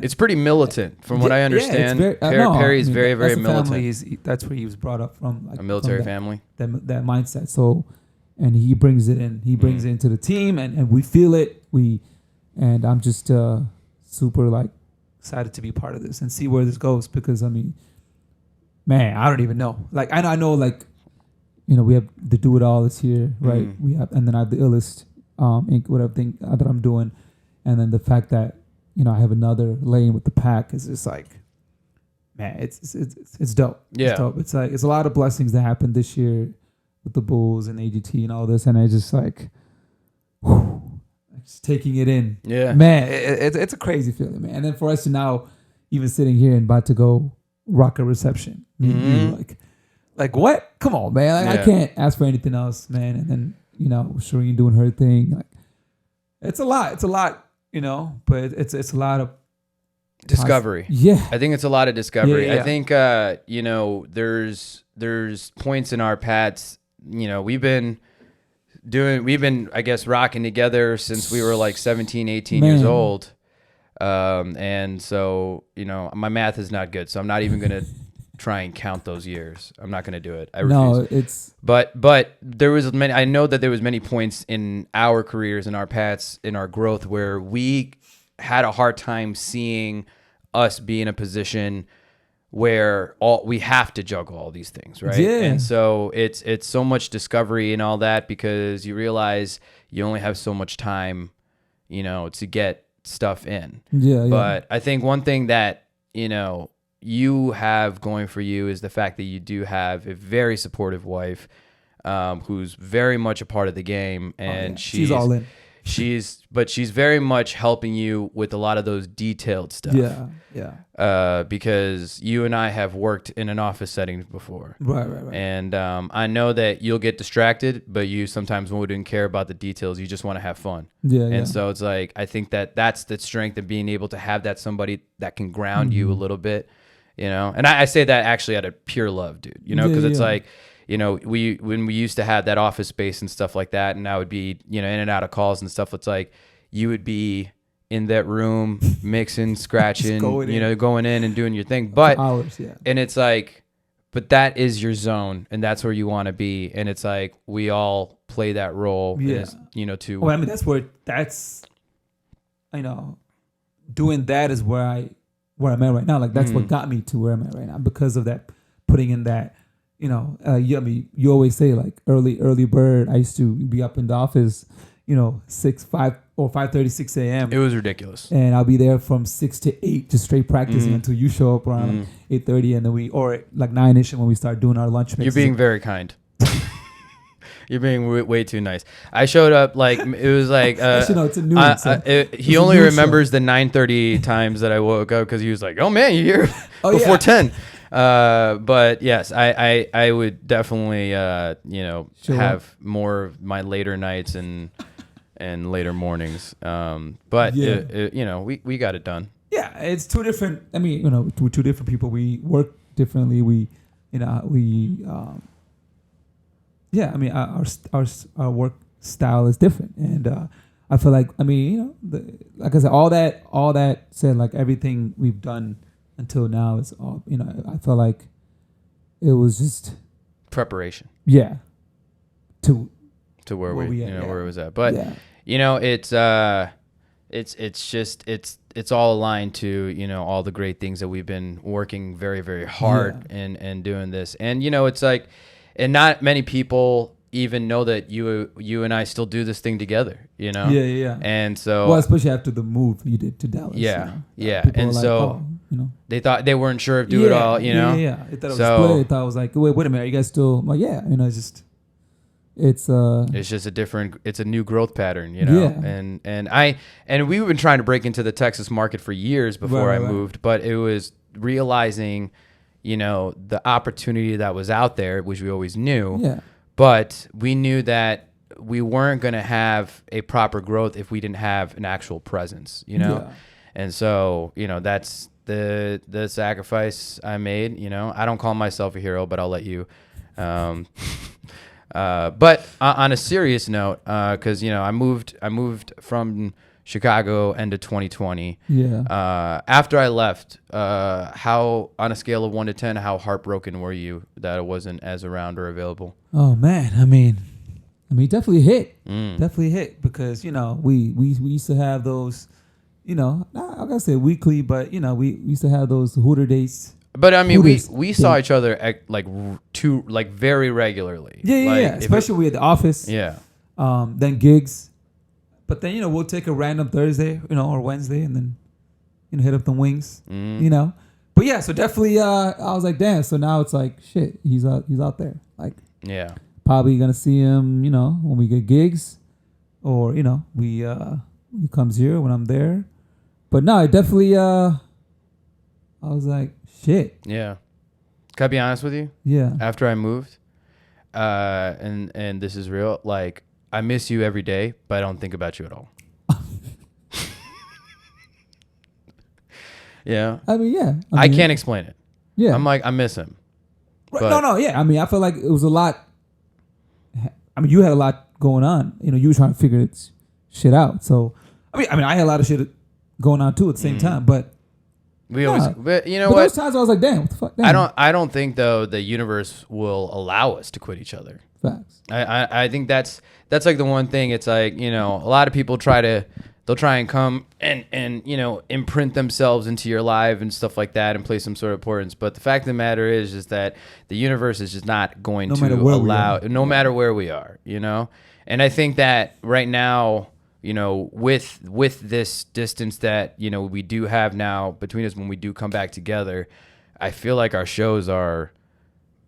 Speaker 1: It's pretty militant, from what I understand. Perry is very, very militant.
Speaker 3: That's where he was brought up from, like
Speaker 1: a military family.
Speaker 3: That mindset. So, and he brings it in. He brings it into the team, and we feel it. And I'm just super excited to be part of this and see where this goes, because I mean, man, I don't even know. Like I know we have the Do It All is here, right? We have, and then I have the iLLEST Inc. whatever thing that I'm doing. And then the fact that, I have another lane with the pack is just like, man, it's dope.
Speaker 1: Yeah.
Speaker 3: It's dope. It's like, it's a lot of blessings that happened this year with the Bulls and AGT and all this. And I just just taking it in.
Speaker 1: Yeah.
Speaker 3: Man, it's a crazy feeling, man. And then for us to now even sitting here and about to go rock a reception, like what? Come on, man. I can't ask for anything else, man. And then, Shireen doing her thing. Like, it's a lot. But it's a lot of
Speaker 1: discovery.
Speaker 3: Yeah.
Speaker 1: I think it's a lot of discovery.
Speaker 3: Yeah.
Speaker 1: I think, there's points in our paths, we've been, I guess, rocking together since we were like 17, 18 years old. And so, my math is not good, so I'm not even going to try and count those years. I'm not going to do it. I refuse. But there was many. I know that there was many points in our careers, in our paths, in our growth, where we had a hard time seeing us be in a position where we have to juggle all these things, right?
Speaker 3: Yeah.
Speaker 1: And so it's so much discovery and all that, because you realize you only have so much time, to get stuff in.
Speaker 3: Yeah.
Speaker 1: But I think one thing that you have going for you is the fact that you do have a very supportive wife, who's very much a part of the game, and
Speaker 3: she's all in.
Speaker 1: she's very much helping you with a lot of those detailed stuff.
Speaker 3: Yeah.
Speaker 1: Because you and I have worked in an office setting before.
Speaker 3: Right.
Speaker 1: And I know that you'll get distracted, but you sometimes wouldn't care about the details. You just want to have fun.
Speaker 3: Yeah.
Speaker 1: And so it's like, I think that's the strength of being able to have that somebody that can ground you a little bit, And I say that actually out of pure love, dude, because it's like, when we used to have that office space and stuff like that, and I would be, in and out of calls and stuff, it's like you would be in that room mixing, scratching, going in and doing your thing. But
Speaker 3: hours, yeah.
Speaker 1: And it's like, but that is your zone, and that's where you want to be. And it's like we all play that role.
Speaker 3: Yeah.
Speaker 1: To.
Speaker 3: Well, I mean, doing that is where I'm at right now. Like that's what got me to where I'm at right now because of that, putting in that. You always say like early bird. I used to be up in the office, 5 or 5:30, 6 a.m.
Speaker 1: It was ridiculous.
Speaker 3: And I'll be there from 6 to 8, just straight practicing until you show up around like 8:30, and then or like 9ish when we start doing our lunch mixes.
Speaker 1: You're being very kind. You're being way too nice. I showed up like it was like
Speaker 3: it's a new.
Speaker 1: He only remembers the 9:30 times that I woke up because he was like, "Oh man, you're here before 10." But yes, I would definitely have more of my later nights and later mornings. But we got it done.
Speaker 3: Yeah, it's two different. I mean, we're two different people. We work differently. Our work style is different, and I feel like like I said, all that said, like everything we've done until now is all, I feel like it was just
Speaker 1: preparation.
Speaker 3: Yeah. To
Speaker 1: where we
Speaker 3: at,
Speaker 1: where it was at. But it's all aligned to, all the great things that we've been working very, very hard and doing this. And it's like, and not many people even know that you and I still do this thing together,
Speaker 3: Yeah.
Speaker 1: And so,
Speaker 3: well, especially after the move you did to Dallas.
Speaker 1: Yeah.
Speaker 3: And
Speaker 1: so, they thought they weren't sure if do it all,
Speaker 3: Yeah. They thought it was split. They thought it was like, wait a minute, are you guys still? I'm like, yeah. It's
Speaker 1: just it's a new growth pattern,
Speaker 3: Yeah.
Speaker 1: And we've been trying to break into the Texas market for years before I moved, but it was realizing, the opportunity that was out there, which we always knew.
Speaker 3: Yeah.
Speaker 1: But we knew that we weren't going to have a proper growth if we didn't have an actual presence,
Speaker 3: Yeah.
Speaker 1: And so, that's the sacrifice I made. I don't call myself a hero, but I'll let you. But on a serious note, because I moved from Chicago end of 2020.
Speaker 3: Yeah.
Speaker 1: After I left, how on a scale of 1 to 10, how heartbroken were you that it wasn't as around or available?
Speaker 3: Oh man, I mean, definitely hit because we used to have those, not I'm gonna say weekly, but we used to have those Hooter dates.
Speaker 1: But I mean, we saw each other at very regularly.
Speaker 3: Yeah. Especially we at the office.
Speaker 1: Yeah.
Speaker 3: Then gigs. But then, we'll take a random Thursday, or Wednesday, and then, hit up the wings, But yeah, so definitely, I was like, damn. So now it's like, shit, he's out there. Like,
Speaker 1: yeah,
Speaker 3: probably gonna see him, when we get gigs, or he comes here when I'm there. But no, it definitely, I was like, shit.
Speaker 1: Yeah. Can I be honest with you?
Speaker 3: Yeah.
Speaker 1: After I moved, and this is real, like, I miss you every day, but I don't think about you at all. Yeah.
Speaker 3: I mean, yeah.
Speaker 1: I can't explain it.
Speaker 3: Yeah.
Speaker 1: I'm like, I miss him.
Speaker 3: Right. No. Yeah. I mean, I feel like it was a lot. I mean, you had a lot going on. You were trying to figure shit out. So, I mean, I had a lot of shit going on too at the same time. But
Speaker 1: but you know
Speaker 3: but
Speaker 1: what?
Speaker 3: Those times I was like, damn, what the fuck? Damn.
Speaker 1: I don't think though the universe will allow us to quit each other.
Speaker 3: Facts.
Speaker 1: I think that's like the one thing. It's like, a lot of people they'll try and come and imprint themselves into your life and stuff like that and play some sort of importance. But the fact of the matter is that the universe is just not going to allow, no matter where we are, And I think that right now, with this distance that, we do have now between us when we do come back together, I feel like our shows are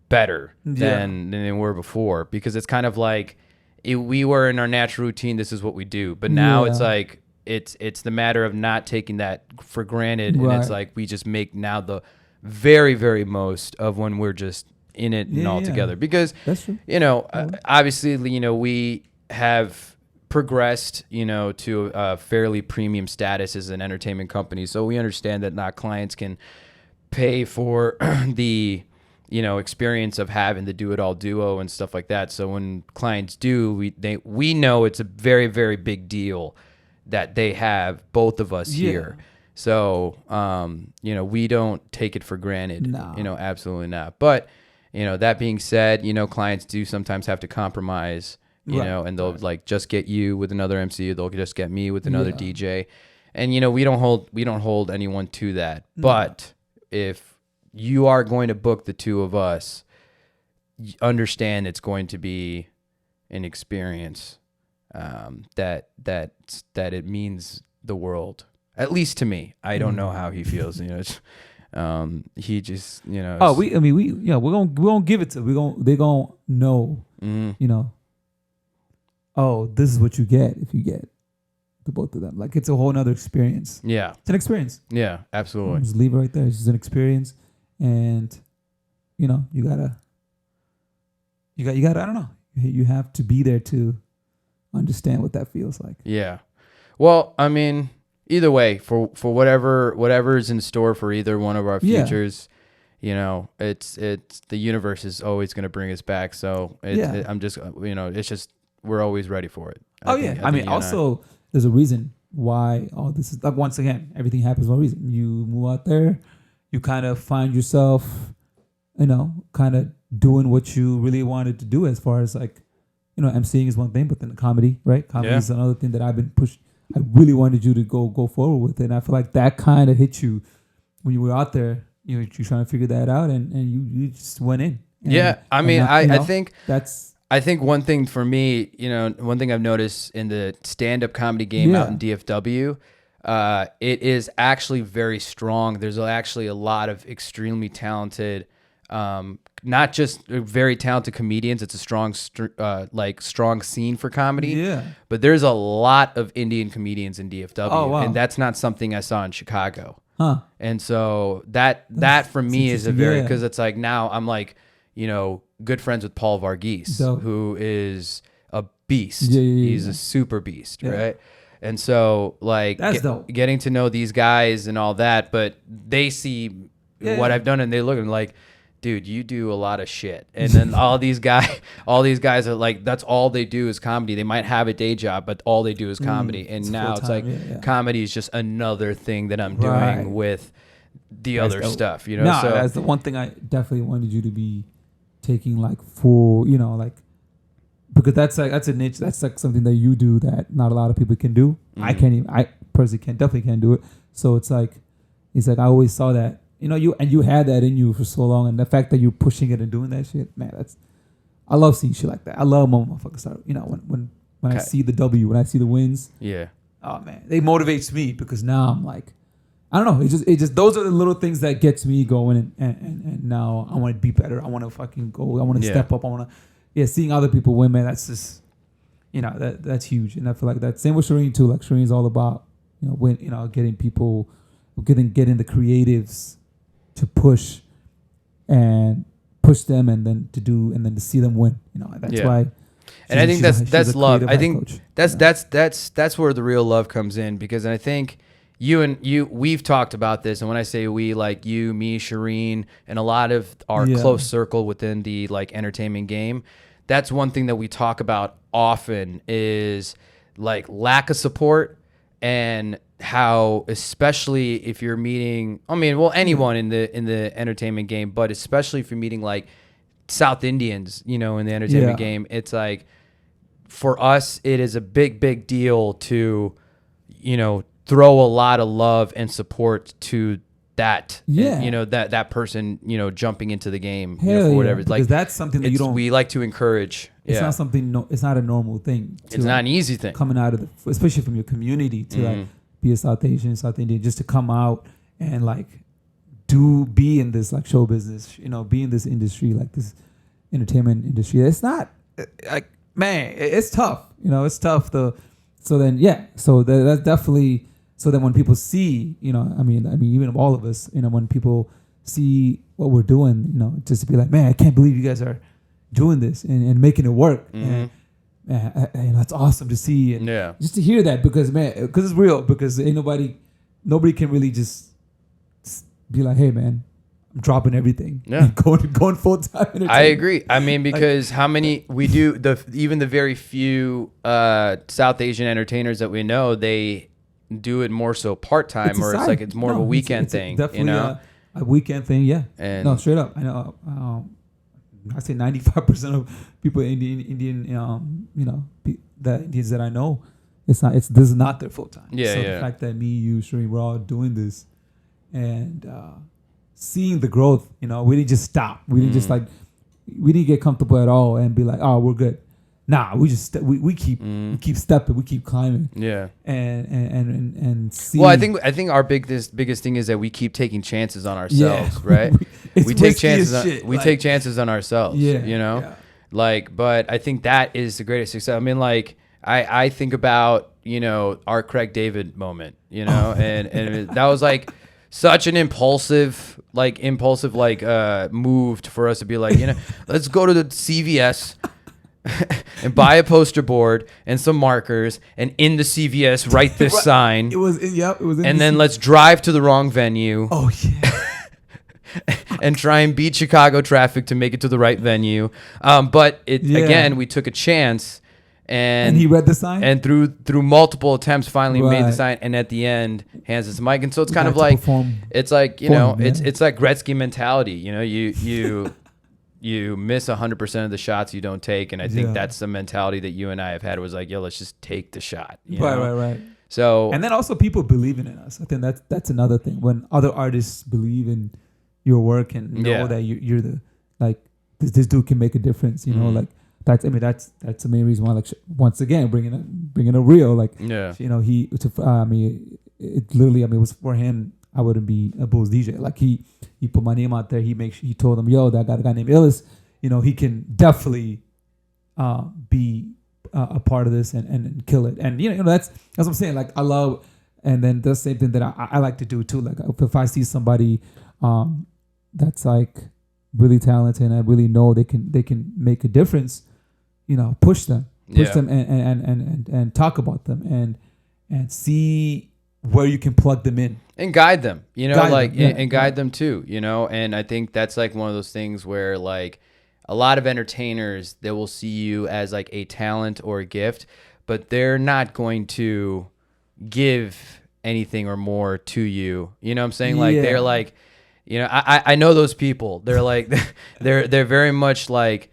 Speaker 1: better than they were before, because it's kind of like we were in our natural routine. This is what we do. But now it's like it's the matter of not taking that for granted, and it's like we just make now the very, very most of when we're just in it and all together. Because
Speaker 3: that's true.
Speaker 1: Obviously, we have progressed, to a fairly premium status as an entertainment company. So we understand that not clients can pay for the experience of having the Doitall Duo and stuff like that. So when clients do, we know it's a very, very big deal that they have both of us here. So we don't take it for granted. No. Absolutely not. But that being said, clients do sometimes have to compromise. And they'll like just get you with another MC. They'll just get me with another DJ, and we don't hold anyone to that. But if you are going to book the two of us, understand it's going to be an experience that it means the world. At least to me. I don't know how he feels. He just
Speaker 3: Oh, we're gonna give it to. They're gonna know. Oh, this is what you get if you get the both of them. Like it's a whole nother experience.
Speaker 1: Yeah,
Speaker 3: it's an experience.
Speaker 1: Yeah, absolutely.
Speaker 3: Just leave it right there. It's just an experience, and you gotta. I don't know. You have to be there to understand what that feels like.
Speaker 1: Yeah. Well, I mean, either way, for whatever is in store for either one of our futures, it's the universe is always going to bring us back. So I'm just it's just. We're always ready for it.
Speaker 3: I mean, also, there's a reason why all this is. Like, once again, everything happens for a reason. You move out there, you kind of find yourself, kind of doing what you really wanted to do as far as like, emceeing is one thing, but then the comedy, right? Comedy is another thing that I've been pushed. I really wanted you to go forward with it. And I feel like that kind of hit you when you were out there. You're trying to figure that out, and you just went in. And,
Speaker 1: I mean, I think
Speaker 3: that's.
Speaker 1: I think one thing for me, one thing I've noticed in the stand-up comedy game out in DFW, it is actually very strong. There's actually a lot of extremely talented, not just very talented comedians. It's a strong scene for comedy. Yeah. But there's a lot of Indian comedians in DFW, and that's not something I saw in Chicago. Huh. And so that for me is a very, because it's like now I'm like, good friends with Paul Varghese, who is a beast. He's a super beast, right? And so, like, getting to know these guys and all that, but they see what I've done, and they look at me like, dude, you do a lot of shit. And then all these guys are like, that's all they do is comedy. They might have a day job, but all they do is comedy. And now it's like comedy is just another thing that I'm doing with the other stuff, So
Speaker 3: that's the one thing I definitely wanted you to be taking like full, because that's a niche. That's like something that you do that not a lot of people can do. I personally definitely can't do it. So it's like I always saw that, you had that in you for so long, and the fact that you're pushing it and doing that shit, man, I love seeing shit like that. I love when motherfuckers start, when I see the W, when I see the wins. Yeah. Oh man, it motivates me because now I'm like, I don't know. It just those are the little things that gets me going, and now I want to be better. I want to fucking go. I want to step up. I want to, seeing other people win, man. That's just, that's huge. And I feel like that same with Shireen too. Like Shireen's all about, getting people, getting the creatives to push them, and then to see them win. That's why.
Speaker 1: And I think that's love. I think that's where the real love comes in, because I think. We've talked about this, and when I say we, like you, me, Shireen, and a lot of our close circle within the like entertainment game, that's one thing that we talk about often is like lack of support, and how, especially if you're meeting, anyone in the entertainment game, but especially if you're meeting like South Indians, in the entertainment game, it's like for us, it is a big deal to, throw a lot of love and support to that, that person, jumping into the game, for whatever.
Speaker 3: Because like that's something that
Speaker 1: we like to encourage.
Speaker 3: It's not something. It's not a normal thing.
Speaker 1: It's not an easy thing
Speaker 3: coming out of especially from your community to like be a South Asian, South Indian, just to come out and like be in this like show business, be in this industry, like this entertainment industry. It's not like man, it's tough. It's tough. So that's definitely. So then when people see, I mean, even all of us, when people see what we're doing, just to be like, man, I can't believe you guys are doing this and making it work. And that's awesome to see. And just to hear that, because it's real, because ain't nobody can really just be like, hey man, I'm dropping everything. Yeah. Going full time.
Speaker 1: I agree. I mean, because how many we do even the very few South Asian entertainers that we know, they do it more so part time, or it's like it's more of a weekend thing.
Speaker 3: Definitely a weekend thing. Yeah. And no, straight up. I know. I say 95% of people in Indian, the Indians that I know, this is not their full time.
Speaker 1: Yeah.
Speaker 3: So the fact that me, you, Shereen, we're all doing this, and seeing the growth, we didn't just stop. We didn't just we didn't get comfortable at all and be like, oh, we're good. Nah, we just we keep stepping, we keep climbing.
Speaker 1: Yeah.
Speaker 3: And see.
Speaker 1: Well, I think our biggest thing is that we keep taking chances on ourselves, right? We take chances. We take chances on ourselves. Yeah. Yeah. But I think that is the greatest success. I mean, I think about our Craig David moment, and that was such an impulsive move for us to be like, let's go to the CVS. And buy a poster board and some markers, and in the CVS write this sign. It was and then let's drive to the wrong venue.
Speaker 3: Oh yeah.
Speaker 1: And try and beat Chicago traffic to make it to the right venue. But again, we took a chance, and
Speaker 3: he read the sign,
Speaker 1: and through multiple attempts finally made the sign, and at the end hands us the mic. And so it's kind of like it's like it's like Gretzky mentality. You miss 100% of the shots you don't take, and I think that's the mentality that you and I have had. Was like, yo, let's just take the shot.
Speaker 3: Right.
Speaker 1: So,
Speaker 3: and then also people believing in us. I think that's another thing. When other artists believe in your work and know that you're the this dude can make a difference. That's the main reason why. Once again, bringing a real it literally it was for him. I wouldn't be a Bulls DJ. He put my name out there. He told them, yo, that guy named iLLEST, he can definitely be a part of this and kill it. And that's what I'm saying. I love, and then the same thing that I like to do too. If I see somebody that's really talented and I really know they can make a difference, push them and talk about them and see where you can plug them in
Speaker 1: and guide them, guide them too, and I think that's one of those things where a lot of entertainers, they will see you as a talent or a gift, but they're not going to give anything or more to you. You know what I'm saying? They're I know those people. They're they're very much they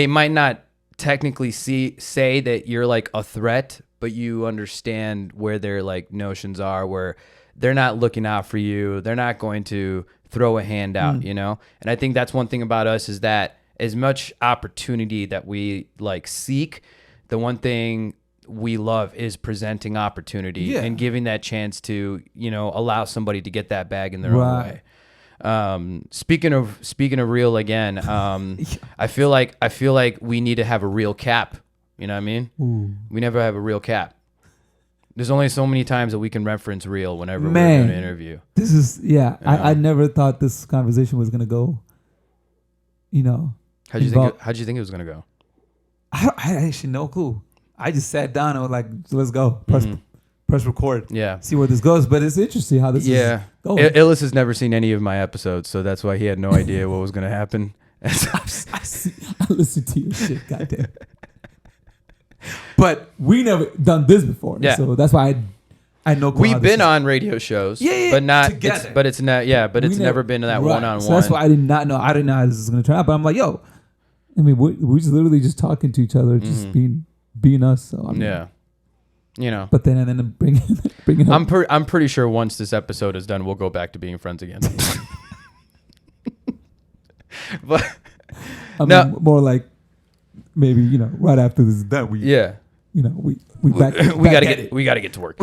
Speaker 1: might not technically say that you're a threat, but you understand where their notions are, where they're not looking out for you. They're not going to throw a hand out, And I think that's one thing about us is that as much opportunity that we seek, the one thing we love is presenting opportunity and giving that chance to, allow somebody to get that bag in their own way. Speaking of real again, I feel like we need to have a real cap. You know what I mean?
Speaker 3: Ooh.
Speaker 1: We never have a real cap. There's only so many times that we can reference real whenever we're doing an interview.
Speaker 3: This is, I never thought this conversation was going to go,
Speaker 1: How'd you think it was going to go?
Speaker 3: I actually no clue. I just sat down and was like, let's go. Press record.
Speaker 1: Yeah.
Speaker 3: See where this goes. But it's interesting how this is going.
Speaker 1: iLLEST has never seen any of my episodes, so that's why he had no idea what was going to happen.
Speaker 3: I listen to your shit, goddamn. But we never done this before, so that's why I know.
Speaker 1: We've been on radio shows,
Speaker 3: but
Speaker 1: not
Speaker 3: together.
Speaker 1: But it's not, it's never been that one-on-one.
Speaker 3: So that's why I did not know. I didn't know how this was gonna turn out. But I'm like, yo, I mean, we're just literally just talking to each other, just being us. So I mean, But then bring it up.
Speaker 1: I'm pretty sure once this episode is done, we'll go back to being friends again. But
Speaker 3: I mean, more like. Maybe right after this is done, we back.
Speaker 1: We gotta get to work.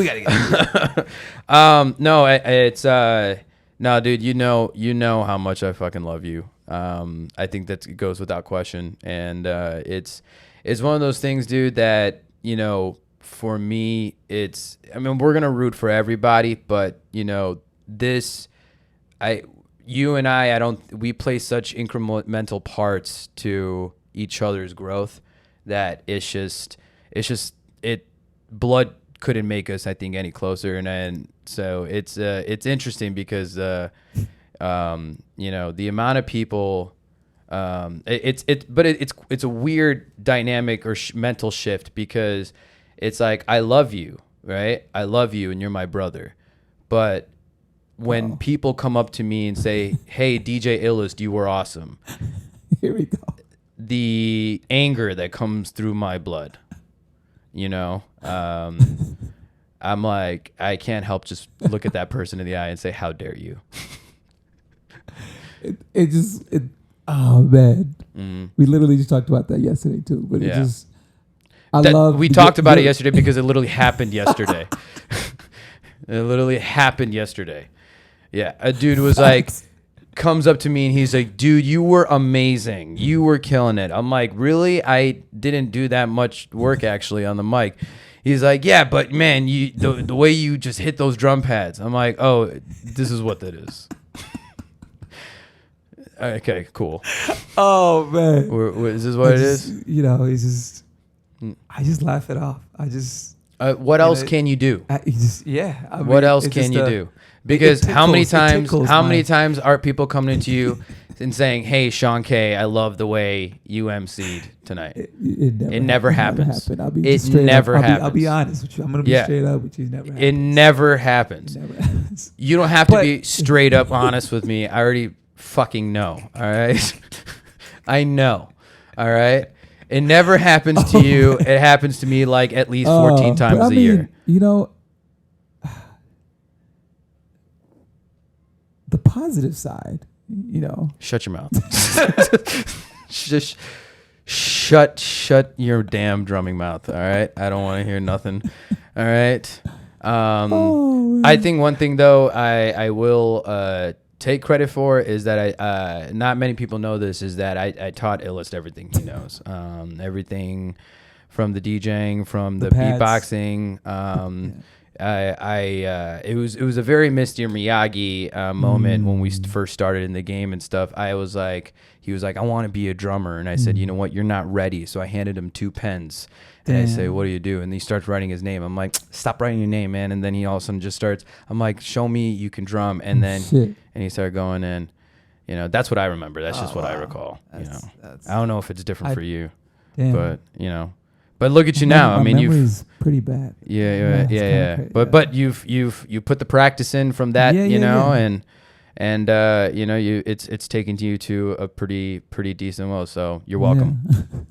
Speaker 1: No, it's no, dude. You know how much I fucking love you, I think that goes without question. And it's one of those things, dude, that, you know, for me, I mean, we're going to root for everybody, but, you know, you and we play such incremental parts to each other's growth that blood couldn't make us, I think, any closer. And so it's interesting because, you know, the amount of people, it's a weird dynamic or mental shift, because it's like, I love you, right? I love you and you're my brother. But when people come up to me and say, hey, DJ iLLEST, you were awesome.
Speaker 3: Here we go.
Speaker 1: The anger that comes through my blood, you know, I'm like, I can't help just look at that person in the eye and say, how dare you?
Speaker 3: Oh man. We literally just talked about that yesterday too, but
Speaker 1: we talked about it yesterday because it literally happened yesterday. It literally happened yesterday. Yeah. A dude was like, comes up to me and he's like, dude, you were amazing. You were killing it. I'm like, really? I didn't do that much work actually on the mic. He's like, yeah, but man, the way you just hit those drum pads. I'm like, oh, this is what that is. Okay, cool.
Speaker 3: Oh man.
Speaker 1: Is this what it is?
Speaker 3: You know, I just laugh it off.
Speaker 1: What else can you do?
Speaker 3: What
Speaker 1: else can you do? Because how many times are people coming into you and saying, "Hey, Shawn Kay, I love the way you emceed tonight." It never happens. It never happens.
Speaker 3: I'll be honest with you. I'm gonna be straight up with you.
Speaker 1: It never happens.
Speaker 3: It never happens.
Speaker 1: You don't have to be straight up honest with me. I already fucking know. All right. I know. All right. It never happens to you. It happens to me like at least 14 times a year.
Speaker 3: You know, the positive side, you know.
Speaker 1: Shut your mouth. Just shut your damn drumming mouth. All right. I don't want to hear nothing. All right. I think one thing though, I will take credit for is that I not many people know this, is that I taught iLLEST everything he knows, everything from the DJing, from the beatboxing. It was a very Mr. Miyagi moment when we first started in the game and stuff. He was like, I want to be a drummer, and I said, you know what, you're not ready. So I handed him 2 pens. And I say, what do you do? And he starts writing his name. I'm like, stop writing your name, man. And then he all of a sudden just starts, I'm like, show me you can drum. And then, and he started going in. You know, that's what I remember. That's just what I recall. You know, I don't know if it's different for you, but you know, but look at you now. I mean,
Speaker 3: memory's pretty bad.
Speaker 1: Yeah. But you put the practice in from that, you know, and you know, it's taken you to a pretty decent level. So you're welcome.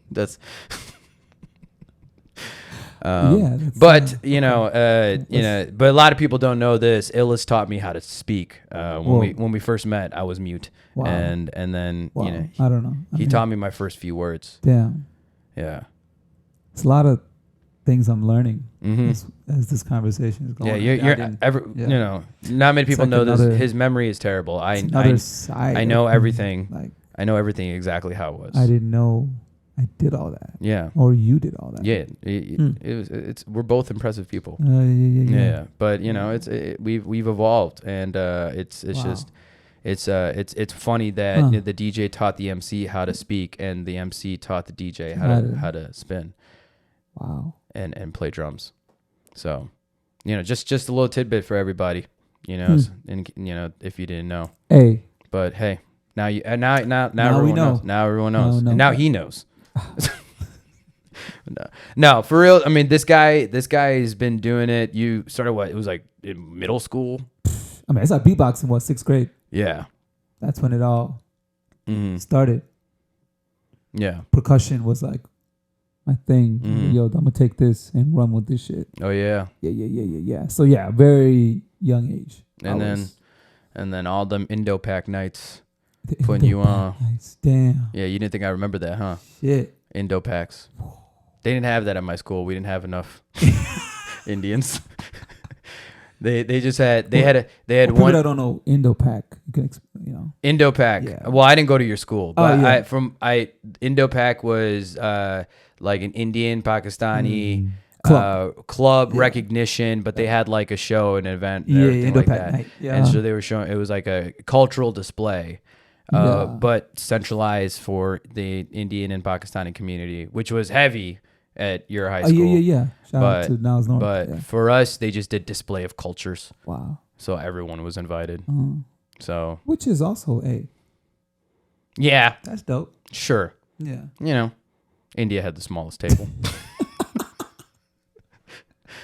Speaker 1: That's. But you know, but a lot of people don't know this. iLLEST taught me how to speak. When we first met, I was mute, and then you know,
Speaker 3: I don't know.
Speaker 1: He taught me my first few words.
Speaker 3: Damn.
Speaker 1: Yeah.
Speaker 3: It's a lot of things I'm learning as this conversation is going.
Speaker 1: You know, not many people know this. His memory is terrible. I know everything. I know everything exactly how it was.
Speaker 3: I didn't know I did all that.
Speaker 1: Yeah.
Speaker 3: Or you did all that.
Speaker 1: Yeah. We're both impressive people.
Speaker 3: Yeah.
Speaker 1: But you know, we've evolved, and it's funny that the DJ taught the MC how to speak, and the MC taught the DJ how to spin.
Speaker 3: Wow.
Speaker 1: And play drums. So, you know, just a little tidbit for everybody, you know, and you know, if you didn't know.
Speaker 3: Hey.
Speaker 1: But hey, now everyone knows. Now everyone knows. And now he knows. No, for real. I mean, this guy has been doing it. You started what? It was like in middle school.
Speaker 3: I mean, I started beatboxing 6th grade.
Speaker 1: Yeah.
Speaker 3: That's when it all started.
Speaker 1: Yeah.
Speaker 3: Percussion was like my thing. Yo, I'm gonna take this and run with this shit.
Speaker 1: Oh yeah.
Speaker 3: Yeah. So yeah, very young age.
Speaker 1: And then all them Indo-Pac nights putting you on.
Speaker 3: Nights. Damn.
Speaker 1: Yeah, you didn't think I remember that, huh?
Speaker 3: Shit.
Speaker 1: Indo-Pacs. They didn't have that at my school. We didn't have enough Indians. They just had they had
Speaker 3: People
Speaker 1: one
Speaker 3: that don't know Indo-Pac, you can
Speaker 1: Indo-Pac.
Speaker 3: Yeah.
Speaker 1: Well, I didn't go to your school, but
Speaker 3: yeah.
Speaker 1: Indo-Pac was like an Indian Pakistani
Speaker 3: Yeah.
Speaker 1: club recognition, but they had like a show, an event, and
Speaker 3: Yeah,
Speaker 1: everything like
Speaker 3: Indo-Pac
Speaker 1: that.
Speaker 3: night. Yeah.
Speaker 1: And so they were showing it was like a cultural display, but centralized for the Indian and Pakistani community, which was heavy at your high school.
Speaker 3: Yeah. Shout out to Niles North.
Speaker 1: But for us, they just did display of cultures.
Speaker 3: Wow.
Speaker 1: So everyone was invited. So
Speaker 3: which is also
Speaker 1: yeah,
Speaker 3: that's dope.
Speaker 1: Sure.
Speaker 3: Yeah.
Speaker 1: You know, India had the smallest table.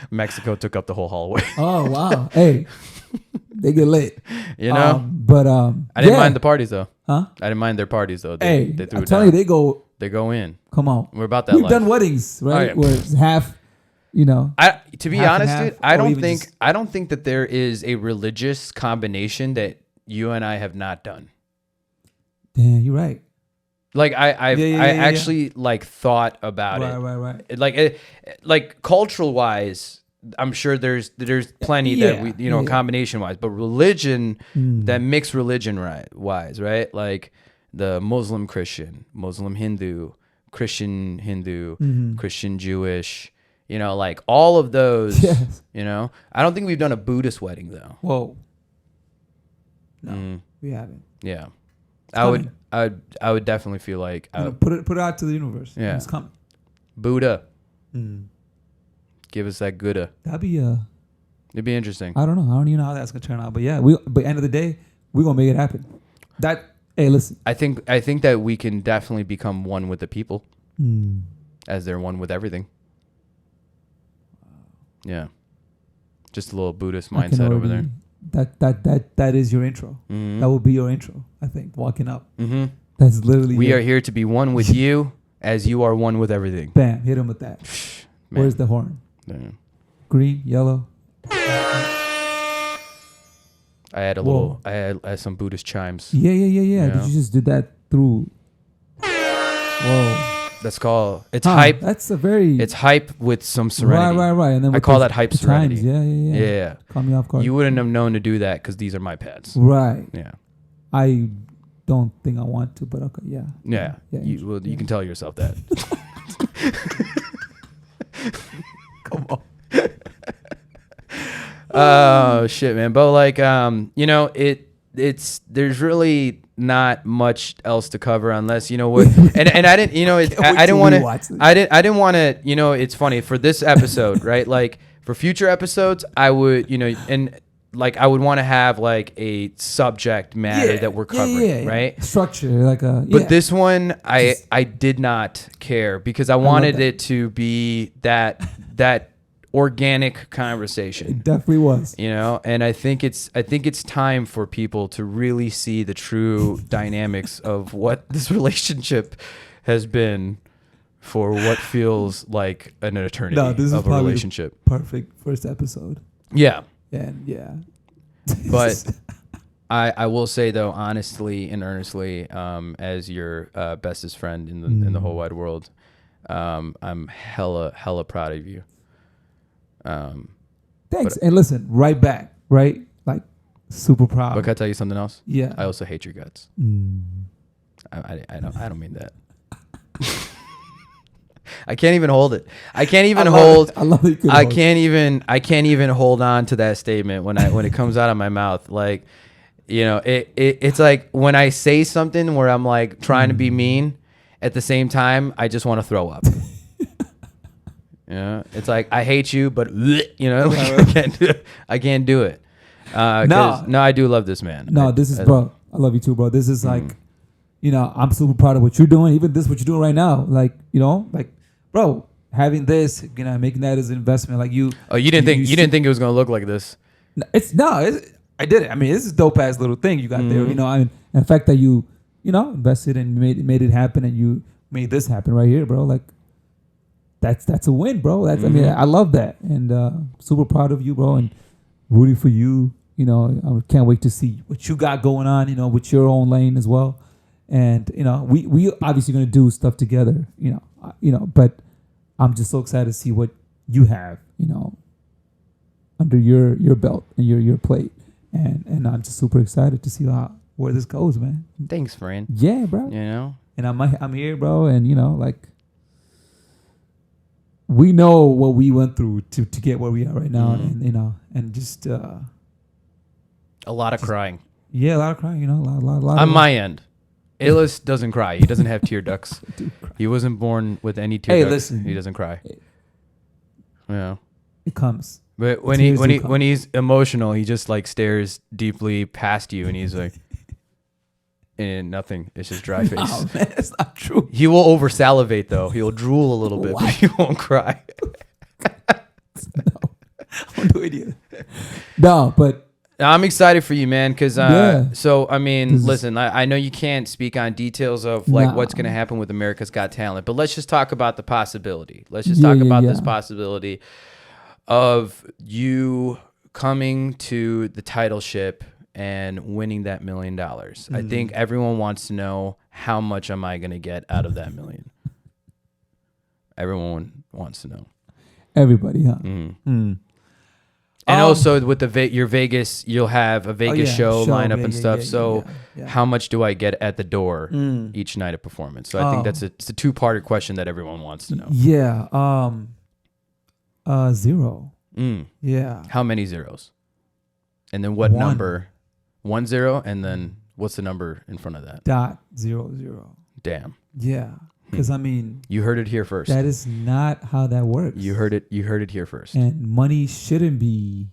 Speaker 1: Mexico took up the whole hallway.
Speaker 3: Oh wow. Hey, they get lit.
Speaker 1: You know,
Speaker 3: but
Speaker 1: I didn't mind the parties though.
Speaker 3: Huh?
Speaker 1: I didn't mind their parties though.
Speaker 3: They
Speaker 1: threw
Speaker 3: I'm
Speaker 1: it
Speaker 3: telling
Speaker 1: down.
Speaker 3: you,
Speaker 1: they go in.
Speaker 3: Come on,
Speaker 1: We're about that.
Speaker 3: We've
Speaker 1: life.
Speaker 3: done weddings, right?
Speaker 1: yeah.
Speaker 3: Where it's half.
Speaker 1: To be honest, dude, I don't
Speaker 3: half,
Speaker 1: think that there is a religious combination that you and I have not done.
Speaker 3: Damn, you're right.
Speaker 1: Like I actually like thought about it.
Speaker 3: Right.
Speaker 1: Like cultural wise, I'm sure there's plenty that we combination wise, but religion, that mixed religion wise, right? Like the Muslim Christian, Muslim Hindu, Christian Hindu, Christian Jewish, like all of those.
Speaker 3: Yes.
Speaker 1: I don't think we've done a Buddhist wedding though.
Speaker 3: Whoa. No, we haven't.
Speaker 1: Yeah. I would definitely feel like
Speaker 3: put it out to the universe.
Speaker 1: Yeah.
Speaker 3: It's coming.
Speaker 1: Buddha. Give us that Gouda.
Speaker 3: That'd be
Speaker 1: it'd be interesting.
Speaker 3: I don't know. I don't even know how that's gonna turn out. But yeah, but end of the day, we're gonna make it happen. Hey, listen.
Speaker 1: I think that we can definitely become one with the people. As they're one with everything. Yeah. Just a little Buddhist mindset over there.
Speaker 3: That is your intro. That will be your intro, I think, walking up. That's literally
Speaker 1: we are here to be one with you as you are one with everything.
Speaker 3: Bam, hit him with that. Where's the horn?
Speaker 1: Damn.
Speaker 3: Green, yellow.
Speaker 1: I had I had some Buddhist chimes.
Speaker 3: Yeah. Did you just did that through? Whoa.
Speaker 1: That's called hype.
Speaker 3: That's it's
Speaker 1: hype with some serenity.
Speaker 3: Right. And then
Speaker 1: I call that hype serenity.
Speaker 3: Yeah. Caught me off guard.
Speaker 1: You wouldn't have known to do that because these are my pads.
Speaker 3: Right.
Speaker 1: Yeah.
Speaker 3: I don't think I want to, but okay. Yeah.
Speaker 1: Yeah. You can tell yourself that.
Speaker 3: Come on.
Speaker 1: Oh shit, man. But like, there's really not much else to cover unless what and I didn't I didn't want to it's funny for this episode, right? Like for future episodes I would and like I would want to have like a subject matter that we're covering, right?
Speaker 3: Structure like
Speaker 1: but this one I did not care because I wanted it to be that organic conversation.
Speaker 3: It definitely was.
Speaker 1: And I think it's time for people to really see the true dynamics of what this relationship has been for what feels like an eternity of a relationship.
Speaker 3: Perfect first episode.
Speaker 1: Yeah.
Speaker 3: And yeah.
Speaker 1: But I will say though, honestly and earnestly, as your bestest friend in the whole wide world, I'm hella proud of you.
Speaker 3: Thanks. And listen, right back, right? Like super proud.
Speaker 1: But can I tell you something else?
Speaker 3: Yeah.
Speaker 1: I also hate your guts. I don't mean that. I can't even hold it. I can't even hold.
Speaker 3: I love it.
Speaker 1: I can't even hold on to that statement when it comes out of my mouth. Like, it's like when I say something where I'm like trying to be mean, at the same time I just want to throw up. It's like I hate you, but I can't do it. No, I do love this man.
Speaker 3: No, bro. I love you too, bro. This is like, I'm super proud of what you're doing. Even this, what you're doing right now, like, bro, having this, making that as an investment, like you. Oh,
Speaker 1: you didn't think it was gonna look like this?
Speaker 3: I did it. I mean, this is a dope ass little thing you got there. And the fact that you, invested and made it happen, and you made this happen right here, bro. Like. That's a win, bro. I mean, I love that, and super proud of you, bro, and rooting for you. I can't wait to see what you got going on. With your own lane as well, and we obviously gonna do stuff together. But I'm just so excited to see what you have. under your belt and your plate, and I'm just super excited to see where this goes, man.
Speaker 1: Thanks, friend.
Speaker 3: Yeah, bro.
Speaker 1: You know,
Speaker 3: and I'm here, bro, and like we know what we went through to get where we are right now, and just
Speaker 1: a lot of crying.
Speaker 3: Yeah, a lot of crying. A lot.
Speaker 1: On my end. iLLEST doesn't cry. He doesn't have tear ducts. He wasn't born with any tear ducts.
Speaker 3: Listen.
Speaker 1: He doesn't cry. Yeah.
Speaker 3: It comes.
Speaker 1: But when he's emotional, he just like stares deeply past you, and he's like, and nothing. It's just dry face.
Speaker 3: Oh man, that's not true.
Speaker 1: He will over salivate though. He'll drool a little bit, but he won't cry.
Speaker 3: No, I won't do it either. No, but.
Speaker 1: I'm excited for you, man, because so I mean, listen, I know you can't speak on details of like what's going to happen with America's Got Talent, but let's just talk about the possibility. Let's just talk about this possibility of you coming to the titleship and winning that $1 million. I think everyone wants to know, how much am I going to get out of that $1 million? Everyone wants to know.
Speaker 3: Everybody, huh?
Speaker 1: And also with your Vegas, you'll have a Vegas show lineup and stuff. How much do I get at the door each night of performance? So I think it's a two-parter question that everyone wants to know.
Speaker 3: Yeah. 0. Yeah.
Speaker 1: How many zeros? And then what number? 10, and then what's the number in front of that?
Speaker 3: .00.
Speaker 1: Damn.
Speaker 3: Yeah. Because I mean,
Speaker 1: you heard it here first.
Speaker 3: That is not how that works.
Speaker 1: You heard it here first.
Speaker 3: And money shouldn't be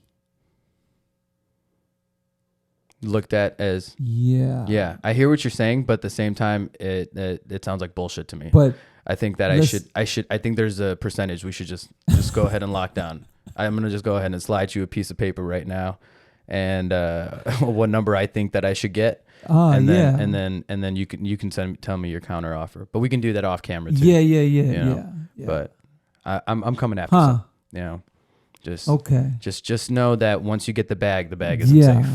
Speaker 1: looked at as yeah. I hear what you're saying, but at the same time, it sounds like bullshit to me.
Speaker 3: But
Speaker 1: I think that I think there's a percentage we should just go ahead and lock down. I'm gonna just go ahead and slide you a piece of paper right now, and what number I think that I should get. And then you can tell me your counter offer, but we can do that off camera too.
Speaker 3: Yeah.
Speaker 1: But I'm coming after some, just know that once you get the bag isn't safe.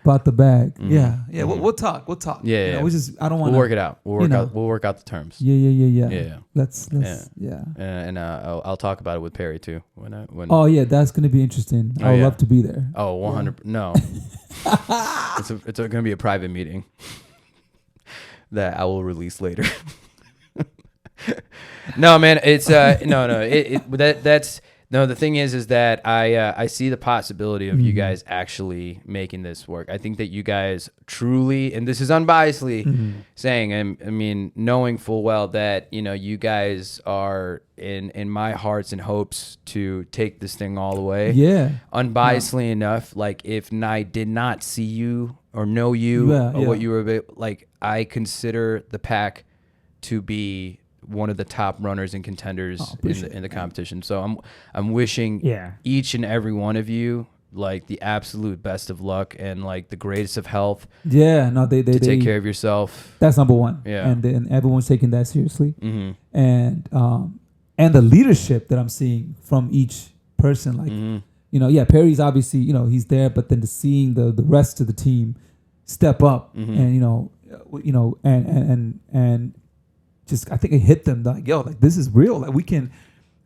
Speaker 3: About the bag, We'll talk.
Speaker 1: Yeah.
Speaker 3: I don't want.
Speaker 1: We'll work it out. We'll work out the terms.
Speaker 3: Yeah. Let's
Speaker 1: And I'll talk about it with Perry too. When
Speaker 3: oh yeah, that's gonna be interesting. I would love to be there.
Speaker 1: Oh, 100. No, it's gonna be a private meeting that I will release later. No, man, it's that's. No, the thing is that I see the possibility of you guys actually making this work. I think that you guys truly, and this is unbiasedly saying, I mean, knowing full well that, you guys are in my hearts and hopes to take this thing all the way.
Speaker 3: Yeah.
Speaker 1: Unbiasedly enough, like if I did not see you or know you or what you were, like I consider the pack to be one of the top runners and contenders in the competition. So I'm wishing each and every one of you like the absolute best of luck and like the greatest of health.
Speaker 3: Yeah, no, they
Speaker 1: take care of yourself.
Speaker 3: That's number one.
Speaker 1: Yeah,
Speaker 3: and everyone's taking that seriously. And the leadership that I'm seeing from each person, like Perry's obviously he's there, but then seeing the rest of the team step up and and just I think it hit them like, yo, like this is real. Like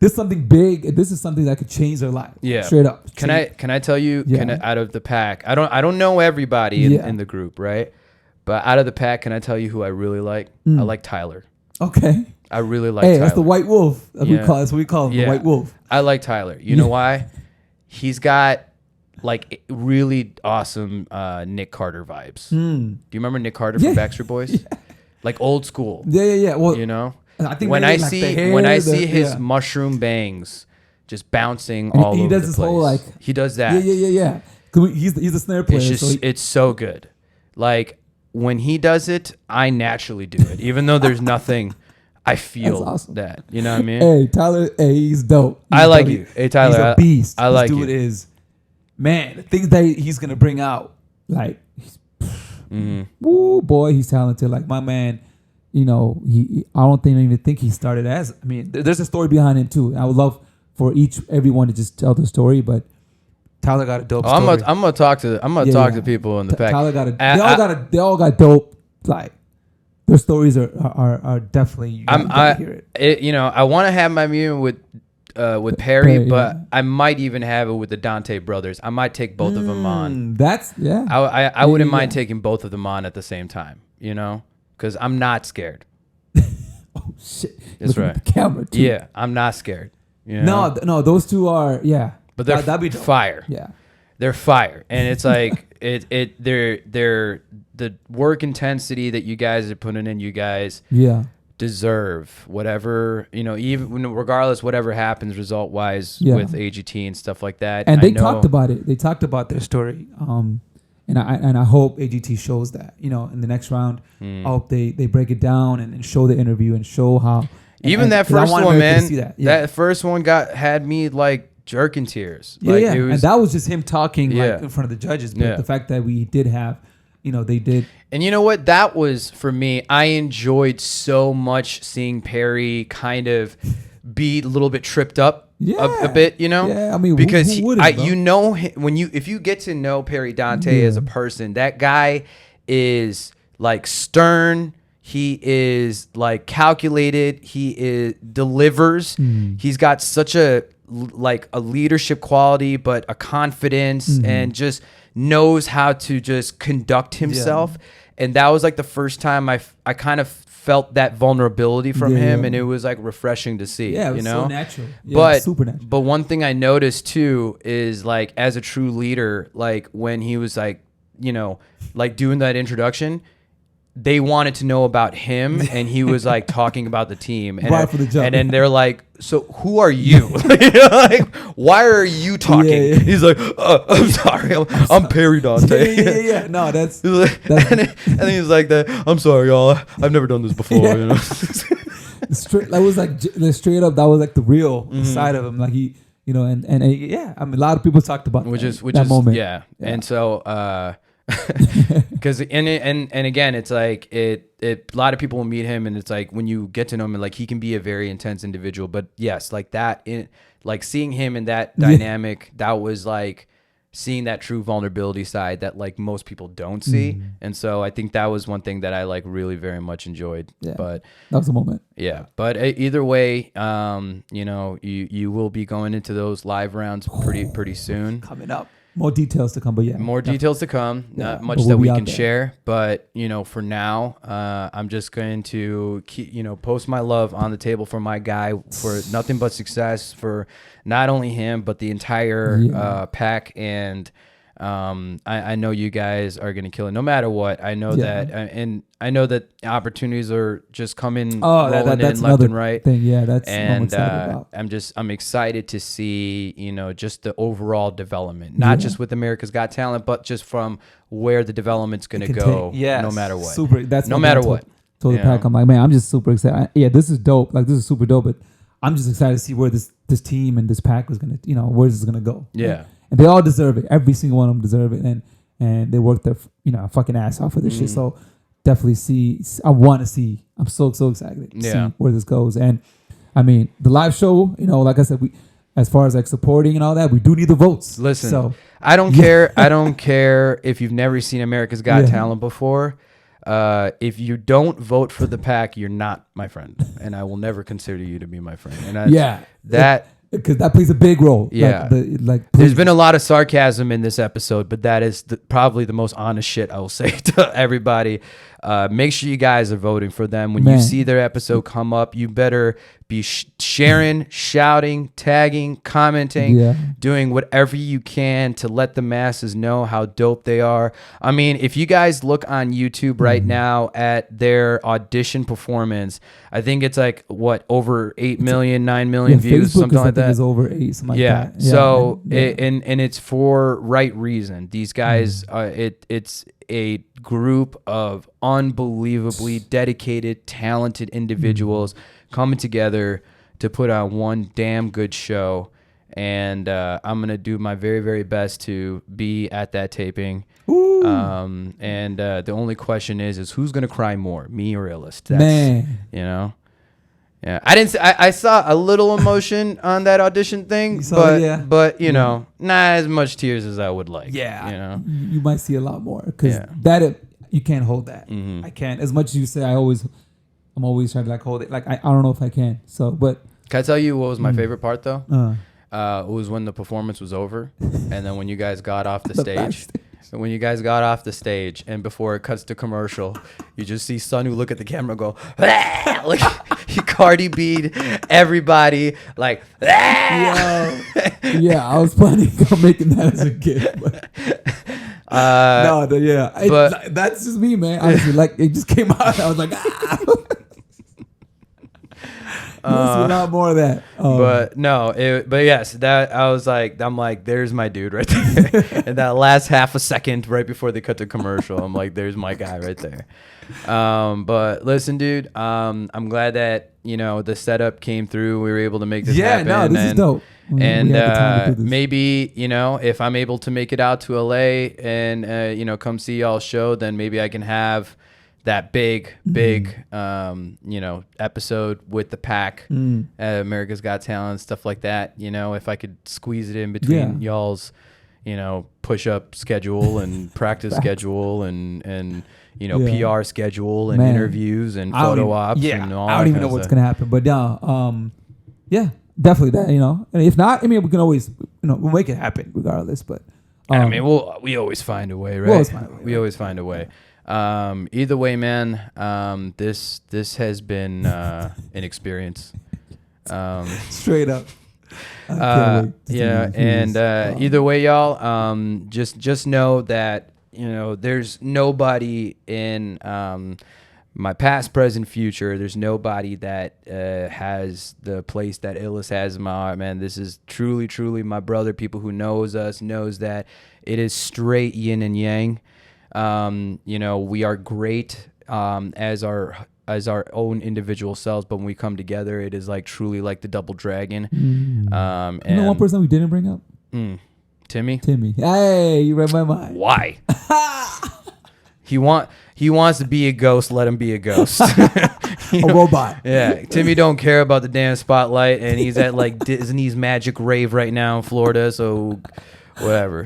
Speaker 3: this is something big. This is something that could change their life. Yeah, straight up.
Speaker 1: Can I tell you? Out of the pack, I don't know everybody in the group, right? But out of the pack, can I tell you who I really like? I like Tyler.
Speaker 3: Okay.
Speaker 1: I really like. Hey, Tyler.
Speaker 3: That's the white wolf. That's what we call him. The white wolf.
Speaker 1: I like Tyler. You know why? He's got like really awesome Nick Carter vibes. Do you remember Nick Carter from Backstreet Boys? Like old school.
Speaker 3: Yeah. Well,
Speaker 1: I think when I see his mushroom bangs just bouncing all over the place. He does this whole he does that.
Speaker 3: Yeah. He's a snare player.
Speaker 1: It's so good. Like when he does it, I naturally do it, even though there's nothing. I feel that. You know what I mean?
Speaker 3: Hey, Tyler. Hey, he's dope.
Speaker 1: I like you. Hey, Tyler.
Speaker 3: He's a beast.
Speaker 1: I like you.
Speaker 3: This dude is, man. The things that he's gonna bring out, like. Woo, boy, he's talented. Like my man, I don't even think he started as. I mean, there's a story behind him too. I would love for everyone to just tell the story, but Tyler got a dope story.
Speaker 1: I'm gonna talk to people in the pack.
Speaker 3: Tyler got they all got dope. Like their stories are definitely. You gotta hear it.
Speaker 1: I want to have my meeting with Perry,
Speaker 3: Perry,
Speaker 1: but
Speaker 3: yeah.
Speaker 1: I might even have it with the Dante brothers. I might take both of them on.
Speaker 3: That's yeah.
Speaker 1: I wouldn't mind taking both of them on at the same time, you know, because I'm not scared.
Speaker 3: Oh shit!
Speaker 1: That's
Speaker 3: Looking
Speaker 1: right.
Speaker 3: at the camera too.
Speaker 1: Yeah, I'm not scared. You know?
Speaker 3: No, those two are
Speaker 1: but they're
Speaker 3: that'd be dope.
Speaker 1: fire.
Speaker 3: Yeah.
Speaker 1: They're fire, and it's like they're the work intensity that you guys are putting in. You guys deserve whatever, you know, even regardless whatever happens result wise with AGT and stuff like that.
Speaker 3: And they talked about it. They talked about their story. And I hope AGT shows that, you know, in the next round. I hope they break it down and show the interview and show how.
Speaker 1: Even that first one, man. That first one had me like jerking tears.
Speaker 3: Yeah,
Speaker 1: like,
Speaker 3: yeah.
Speaker 1: It was,
Speaker 3: and that was just him talking like in front of the judges. But the fact that we did have, you know, they did.
Speaker 1: And you know what? That was, for me, I enjoyed so much seeing Perry kind of be a little bit tripped up a bit, you know?
Speaker 3: Yeah, I mean,
Speaker 1: because
Speaker 3: who wouldn't,
Speaker 1: you know, if you get to know Perry Dante as a person, that guy is like stern. He is like calculated. He delivers. He's got such a leadership quality, but a confidence, and just knows how to just conduct himself. And that was like the first time I kind of felt that vulnerability from him, and it was like refreshing to see.
Speaker 3: Yeah, it was
Speaker 1: you know?
Speaker 3: so natural. Yeah, super natural.
Speaker 1: But one thing I noticed too is like, as a true leader, like when he was like, you know, like doing that introduction, they wanted to know about him, and he was like talking about the team, and,
Speaker 3: right for the jump.
Speaker 1: And then they're like, "So who are you? Like, why are you talking?"
Speaker 3: Yeah.
Speaker 1: He's like, "I'm sorry, I'm Perry Dante."
Speaker 3: Yeah. No, that's
Speaker 1: and then he's like, "I'm sorry, y'all. I've never done this before." You know,
Speaker 3: that was like straight up. That was like the real side of him. Like he, you know, and yeah. I mean, a lot of people talked about that moment.
Speaker 1: Yeah. And so. Because and again, it's like a lot of people will meet him, and it's like when you get to know him, like he can be a very intense individual. But yes, like that, like seeing him in that dynamic, that was like seeing that true vulnerability side that like most people don't see. And so I think that was one thing that I like really very much enjoyed.
Speaker 3: Yeah,
Speaker 1: but
Speaker 3: that was a moment.
Speaker 1: Yeah, but either way, you know, you will be going into those live rounds pretty soon.
Speaker 3: Coming up. More details to come, but
Speaker 1: more details to come. Not much that we can share, but you know, for now, I'm just going to post my love on the table for my guy, for nothing but success for not only him but the entire pack. And I know you guys are going to kill it no matter what. I know that, and I know that opportunities are just coming rolling in left and right.
Speaker 3: Thing. Yeah, that's
Speaker 1: and
Speaker 3: what I'm excited about.
Speaker 1: I'm excited to see, you know, just the overall development, not just with America's Got Talent, but just from where the development's going to go, no matter what.
Speaker 3: That's
Speaker 1: no matter what.
Speaker 3: Told the pack, I'm like, man, I'm just super excited. This is dope. Like, this is super dope, but I'm just excited to see where this team and this pack is going to, you know, where this is going to go.
Speaker 1: Yeah.
Speaker 3: And they all deserve it. Every single one of them deserve it. And they work their, you know, fucking ass off for this shit. So definitely I'm so excited to see where this goes. And I mean, the live show, you know, like I said, as far as like supporting and all that, we do need the votes.
Speaker 1: Listen,
Speaker 3: so,
Speaker 1: I don't care. I don't care if you've never seen America's Got Talent before. If you don't vote for the pack, you're not my friend, and I will never consider you to be my friend. And
Speaker 3: because that plays a big role.
Speaker 1: Yeah. There's been a lot of sarcasm in this episode, but that is probably the most honest shit I will say to everybody. Make sure you guys are voting for them. When you see their episode come up, you better be sharing, shouting, tagging, commenting, doing whatever you can to let the masses know how dope they are. I mean, if you guys look on YouTube right now at their audition performance, I think it's like over 8 million, 9 million views,
Speaker 3: Facebook
Speaker 1: something like that.
Speaker 3: Is over 8, something like that.
Speaker 1: So and it's for right reason. These guys, it's a group of unbelievably dedicated, talented individuals coming together to put on one damn good show. And I'm going to do my very, very best to be at that taping. And the only question is who's going to cry more, me or iLLEST?
Speaker 3: Man.
Speaker 1: You know? Yeah, I saw a little emotion on that audition thing, but you know, not as much tears as I would like.
Speaker 3: Yeah,
Speaker 1: you know,
Speaker 3: you might see a lot more because you can't hold that. I can't. As much as you say, I'm always trying to like hold it. Like I don't know if I can. So, but
Speaker 1: Can I tell you what was my favorite part though?
Speaker 3: Uh,
Speaker 1: It was when the performance was over, and then when you guys got off the stage.
Speaker 3: backstage.
Speaker 1: And when you guys got off the stage, and before it cuts to commercial, you just see Sunu look at the camera and go, "Ah!" Like he Cardi B'd everybody, like, "Ah!"
Speaker 3: Yeah, I was planning on making that as a gift. But
Speaker 1: but-
Speaker 3: that's just me, man. Honestly, like it just came out. I was like, ah. There's a lot more of that.
Speaker 1: But yes, that I'm like, there's my dude right there. And that last half a second right before they cut the commercial, I'm like, there's my guy right there. But listen, dude, I'm glad that the setup came through. We were able to make this happen.
Speaker 3: Yeah, no, this is dope.
Speaker 1: And
Speaker 3: we had the time to do this.
Speaker 1: maybe if I'm able to make it out to LA and come see y'all's show, then maybe I can have that big episode with the pack, America's Got Talent, stuff like that. If I could squeeze it in between y'all's push-up schedule and practice schedule and PR schedule and interviews and photo ops and all
Speaker 3: I don't even know what's gonna happen, but yeah, definitely that. And if not, I mean, we can always we'll make it happen regardless. But
Speaker 1: I mean, we always find a way, right? We always find a way. Either way, man, this has been an experience.
Speaker 3: Straight up.
Speaker 1: Either way, y'all, just know that there's nobody in my past, present, future. There's nobody that has the place that iLLEST has in my heart, man. This is truly my brother. People who knows us knows that it is straight yin and yang. We are great as our own individual selves, but when we come together, it is like truly like the double dragon. And
Speaker 3: one person we didn't bring up?
Speaker 1: Timmy.
Speaker 3: Hey, you read my mind.
Speaker 1: Why? He wants to be a ghost. Let him be a ghost.
Speaker 3: A robot.
Speaker 1: Yeah, Timmy don't care about the damn spotlight, and he's at like Disney's Magic Rave right now in Florida. So whatever.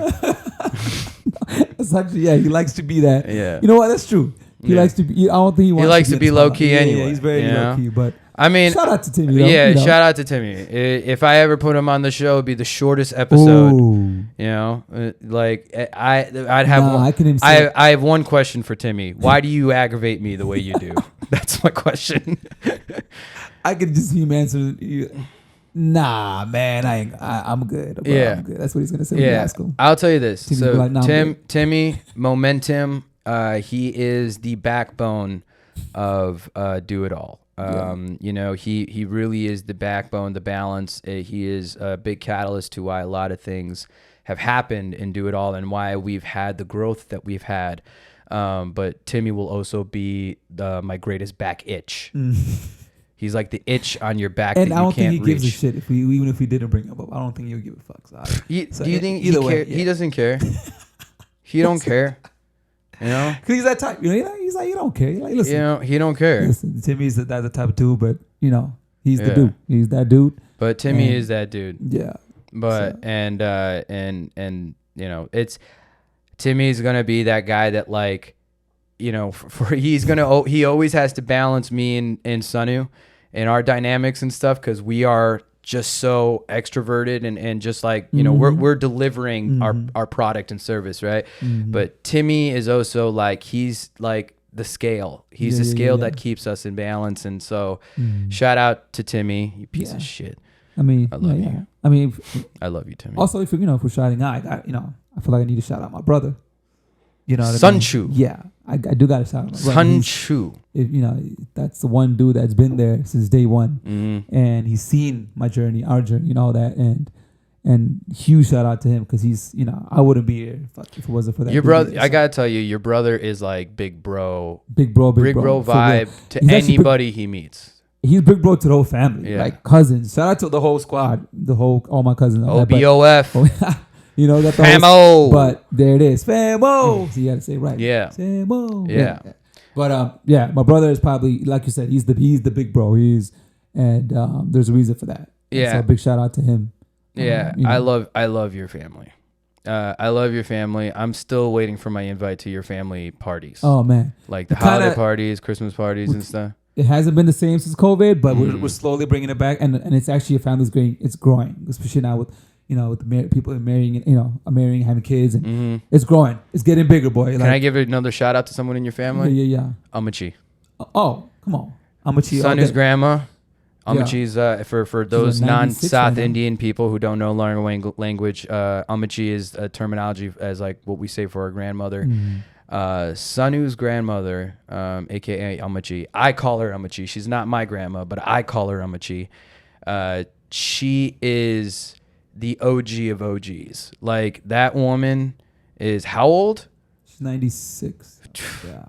Speaker 3: It's actually, he likes to be that.
Speaker 1: Yeah.
Speaker 3: You know what? That's true. He likes to be. I don't think he wants.
Speaker 1: He likes
Speaker 3: to
Speaker 1: be low key anyway.
Speaker 3: Yeah, he's very low key. But
Speaker 1: I mean,
Speaker 3: shout out to Timmy.
Speaker 1: Shout out to Timmy. If I ever put him on the show, it'd be the shortest episode.
Speaker 3: Ooh.
Speaker 1: I'd have. I have one question for Timmy. Why do you aggravate me the way you do? That's my question.
Speaker 3: I could just see him answering. Nah, man, I'm good. Bro, I'm good. That's what he's gonna say when you ask him.
Speaker 1: I'll tell you this.
Speaker 3: Timmy's
Speaker 1: So
Speaker 3: like, nah,
Speaker 1: Timmy, momentum. He is the backbone of Do It All. He really is the backbone, the balance. He is a big catalyst to why a lot of things have happened in Do It All and why we've had the growth that we've had. But Timmy will also be my greatest back itch. He's like the itch on your back
Speaker 3: and
Speaker 1: that
Speaker 3: I don't
Speaker 1: you can't
Speaker 3: think he
Speaker 1: reach.
Speaker 3: gives a shit even if we didn't bring him up. I don't think he'll give a fuck. So
Speaker 1: do you think he doesn't care? He don't care.
Speaker 3: Because he's that type. He's like, you don't care. He's like, listen.
Speaker 1: He don't care.
Speaker 3: Listen, Timmy's that the type of dude, but he's the dude. He's that dude.
Speaker 1: But Timmy is that dude.
Speaker 3: Yeah.
Speaker 1: But and it's Timmy's gonna be that guy that like, he always has to balance me and Sunu and our dynamics and stuff because we are just so extroverted and just like we're delivering our product and service, right? But Timmy is also like he's like the scale. He's the scale that keeps us in balance. And so shout out to Timmy, you piece of shit.
Speaker 3: I mean,
Speaker 1: I love you.
Speaker 3: I mean,
Speaker 1: I love you, Timmy.
Speaker 3: Also, if we're shouting out, I feel like I need to shout out my brother. You know what
Speaker 1: Sun
Speaker 3: I mean?
Speaker 1: Chu.
Speaker 3: Yeah, I do got to shout out my brother.
Speaker 1: Sun Chu.
Speaker 3: That's the one dude that's been there since day one, and he's seen my journey, our journey, all that, and huge shout out to him because he's, I wouldn't be here if it wasn't for that.
Speaker 1: Your brother, I gotta tell you, your brother is like big bro vibe to anybody he meets.
Speaker 3: He's big bro to the whole family, like cousins. Shout out to the whole squad, all my cousins.
Speaker 1: OBOF.
Speaker 3: Got the
Speaker 1: Famo.
Speaker 3: But there it is, Famo. So you gotta say it right.
Speaker 1: Yeah.
Speaker 3: Famo.
Speaker 1: Yeah.
Speaker 3: But my brother is probably, like you said, he's the big bro. There's a reason for that.
Speaker 1: Yeah.
Speaker 3: So a big shout out to him.
Speaker 1: Yeah. I love your family. I love your family. I'm still waiting for my invite to your family parties.
Speaker 3: Oh man.
Speaker 1: Like the holiday parties, Christmas parties and stuff.
Speaker 3: it hasn't been the same since COVID, but we're slowly bringing it back, and it's actually a family's growing. It's growing, especially now with with the people marrying, marrying, having kids, and it's growing. It's getting bigger, boy.
Speaker 1: Can I give another shout out to someone in your family?
Speaker 3: Yeah.
Speaker 1: Amachi.
Speaker 3: Oh, come on, Amachi.
Speaker 1: Sanu's grandma. Amachi's for those non-South Indian people who don't know language. Amachi is a terminology as like what we say for our grandmother. Sanu's grandmother, aka Amachi. I call her Amachi. She's not my grandma, but I call her Amachi. She is the OG of OGs. Like, that woman is how old?
Speaker 3: She's 96. Yeah.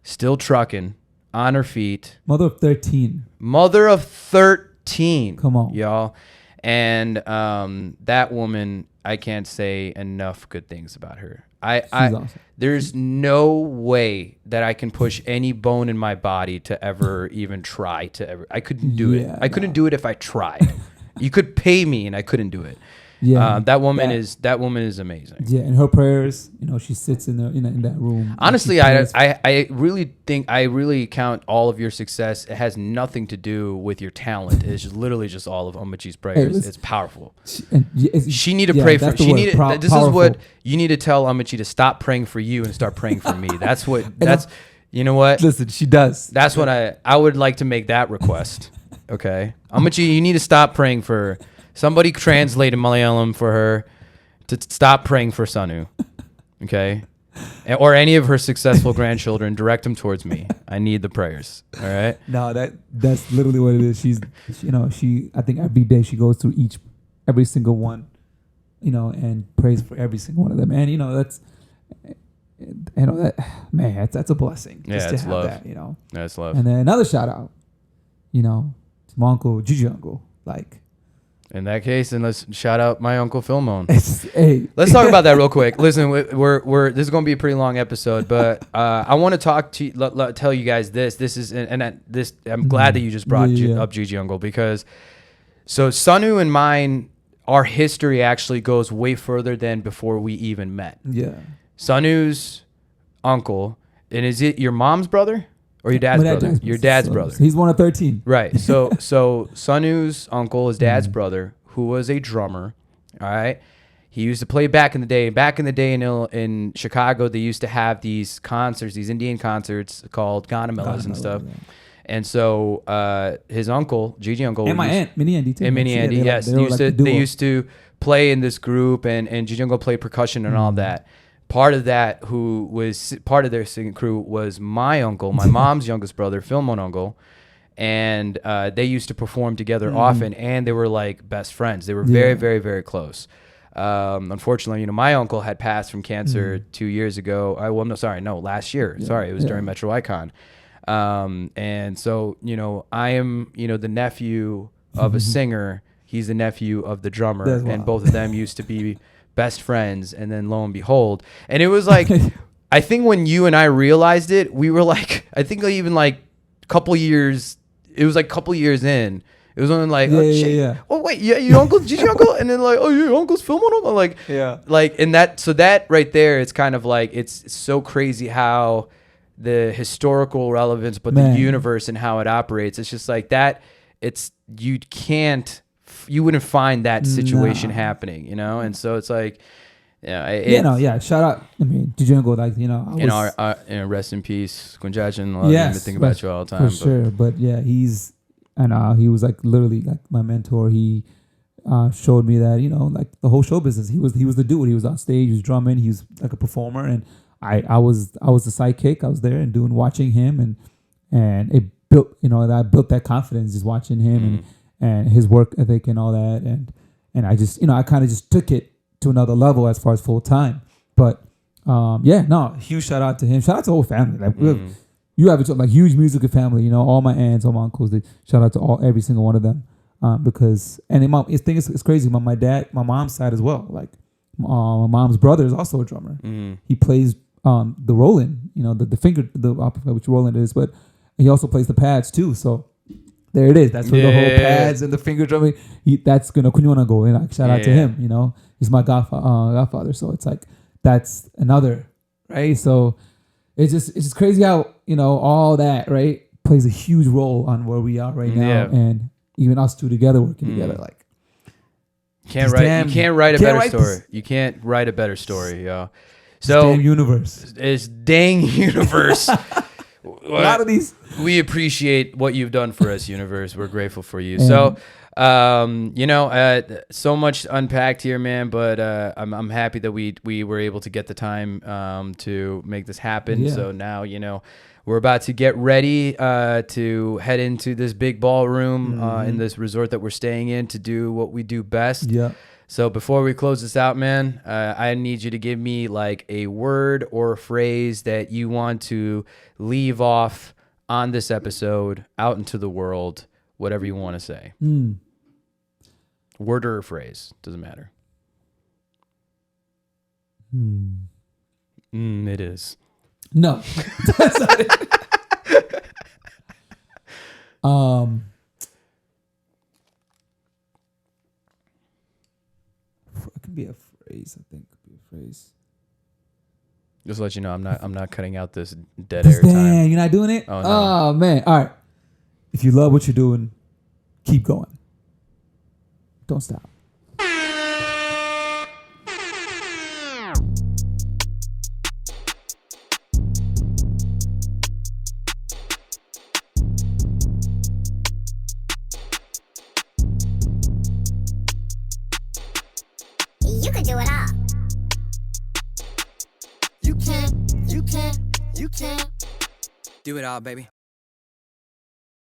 Speaker 1: Still trucking. On her feet.
Speaker 3: Mother of 13.
Speaker 1: Mother of 13.
Speaker 3: Come on.
Speaker 1: Y'all. And that woman, I can't say enough good things about her. Awesome. There's no way that I can push any bone in my body to ever even try to ever. I couldn't do it. I couldn't do it if I tried. You could pay me and I couldn't do it. Yeah, that woman is amazing.
Speaker 3: Yeah, and her prayers, she sits in that room.
Speaker 1: Honestly, I really count all of your success. It has nothing to do with your talent. It's just literally just all of Amachi's prayers. It's powerful. She need to pray for. She need. This is what you need to tell Amachi to stop praying for you and start praying for me. That's what. That's you know what.
Speaker 3: Listen, she does.
Speaker 1: That's what I would like to make that request. Okay, Amachi, you need to stop praying for. Somebody translate in Malayalam for her to stop praying for Sanu, okay? Or any of her successful grandchildren. Direct them towards me. I need the prayers. All right.
Speaker 3: No, that's literally what it is. She's, I think every day she goes through every single one, and prays for every single one of them. And that's a blessing.
Speaker 1: Yeah,
Speaker 3: just
Speaker 1: it's
Speaker 3: to have
Speaker 1: love.
Speaker 3: That,
Speaker 1: That's love.
Speaker 3: And then another shout out, to my uncle Gigi uncle, like.
Speaker 1: In that case, then let's shout out my uncle Philmon.
Speaker 3: Hey.
Speaker 1: Let's talk about that real quick. Listen, we're this is going to be a pretty long episode, but I want to talk to tell you guys this. This is this. I'm glad that you just brought up Gigi uncle because so Sanu and mine, our history actually goes way further than before we even met.
Speaker 3: Yeah.
Speaker 1: Sanu's uncle, and is it your mom's brother? Or your dad's brother. Your dad's brother.
Speaker 3: He's one of 13.
Speaker 1: Right. So Sanu's uncle, his dad's brother, who was a drummer. All right. He used to play back in the day. Back in the day in Chicago, they used to have these concerts, these Indian concerts called Ganamelas and stuff. Yeah. And so his uncle, Gigi uncle,
Speaker 3: and my aunt, Minnie Andy too.
Speaker 1: And Minnie Andy, yes. They used to play in this group, and Gigi uncle played percussion and all that. Part of that, who was part of their singing crew, was my uncle, my mom's youngest brother, Philmon uncle, and they used to perform together often, and they were like best friends. They were very, very, very close. Unfortunately, my uncle had passed from cancer 2 years ago. Last year. Yeah. Sorry, it was during Metro Icon. And so, I am, the nephew of a singer. He's the nephew of the drummer, and both of them used to be best friends, and then lo and behold, and it was like I think when you and I realized it, we were like, I think even like a couple years, it was like a couple years in, it was only like oh wait, your uncle Gigi uncle, and then like, oh, your uncle's filming him, like and that right there, it's kind of like, it's so crazy how the historical relevance, but the universe and how it operates, it's just like that. It's you wouldn't find that situation happening, and so it's like, shout out. I mean, Gigi uncle, like, rest in peace, Kunjachin. I even think about you all the time.
Speaker 3: For sure, but yeah, he was like literally like my mentor. He showed me that, like the whole show business. He was the dude. He was on stage, he was drumming, he was like a performer, and I was the sidekick. I was there and watching him, and it built, I built that confidence just watching him and his work ethic and all that, and I just, I kind of just took it to another level as far as full time. But huge shout out to him. Shout out to the whole family. Like you have a huge musical family. All my aunts, all my uncles. Shout out to every single one of them, because it's crazy. My mom's side as well. Like my mom's brother is also a drummer. He plays the Roland, the finger, which Roland is, but he also plays the pads too. So. There it is. That's where the whole pads and the finger drumming. That's gonna Kunyona go. Shout out to him. He's my godfather. So it's like that's another, right? So it's just crazy how all that, right, plays a huge role on where we are right now,
Speaker 1: Yeah.
Speaker 3: and even us two together working together. Like,
Speaker 1: You can't write a better
Speaker 3: write
Speaker 1: story.
Speaker 3: this-
Speaker 1: You can't write a better story, yo.
Speaker 3: this
Speaker 1: So
Speaker 3: damn universe.
Speaker 1: it's dang universe.
Speaker 3: A lot of these.
Speaker 1: We appreciate what you've done for us, universe. We're grateful for you. So, so much unpacked here, man. But I'm happy that we were able to get the time to make this happen.
Speaker 3: Yeah.
Speaker 1: So now, we're about to get ready to head into this big ballroom in this resort that we're staying in to do what we do best.
Speaker 3: Yeah.
Speaker 1: So before we close this out, man, I need you to give me like a word or a phrase that you want to leave off on this episode out into the world, whatever you want to say. Word or a phrase, doesn't matter. It is.
Speaker 3: No. That's not it. It could be a phrase, I think. Could be a phrase.
Speaker 1: Just to let you know, I'm not cutting out this dead air time.
Speaker 3: Damn, you're not doing it?
Speaker 1: Oh, no.
Speaker 3: Oh, man. All right. If you love what you're doing, keep going. Don't stop.
Speaker 2: You can do it all. You can.
Speaker 1: Do it all, baby.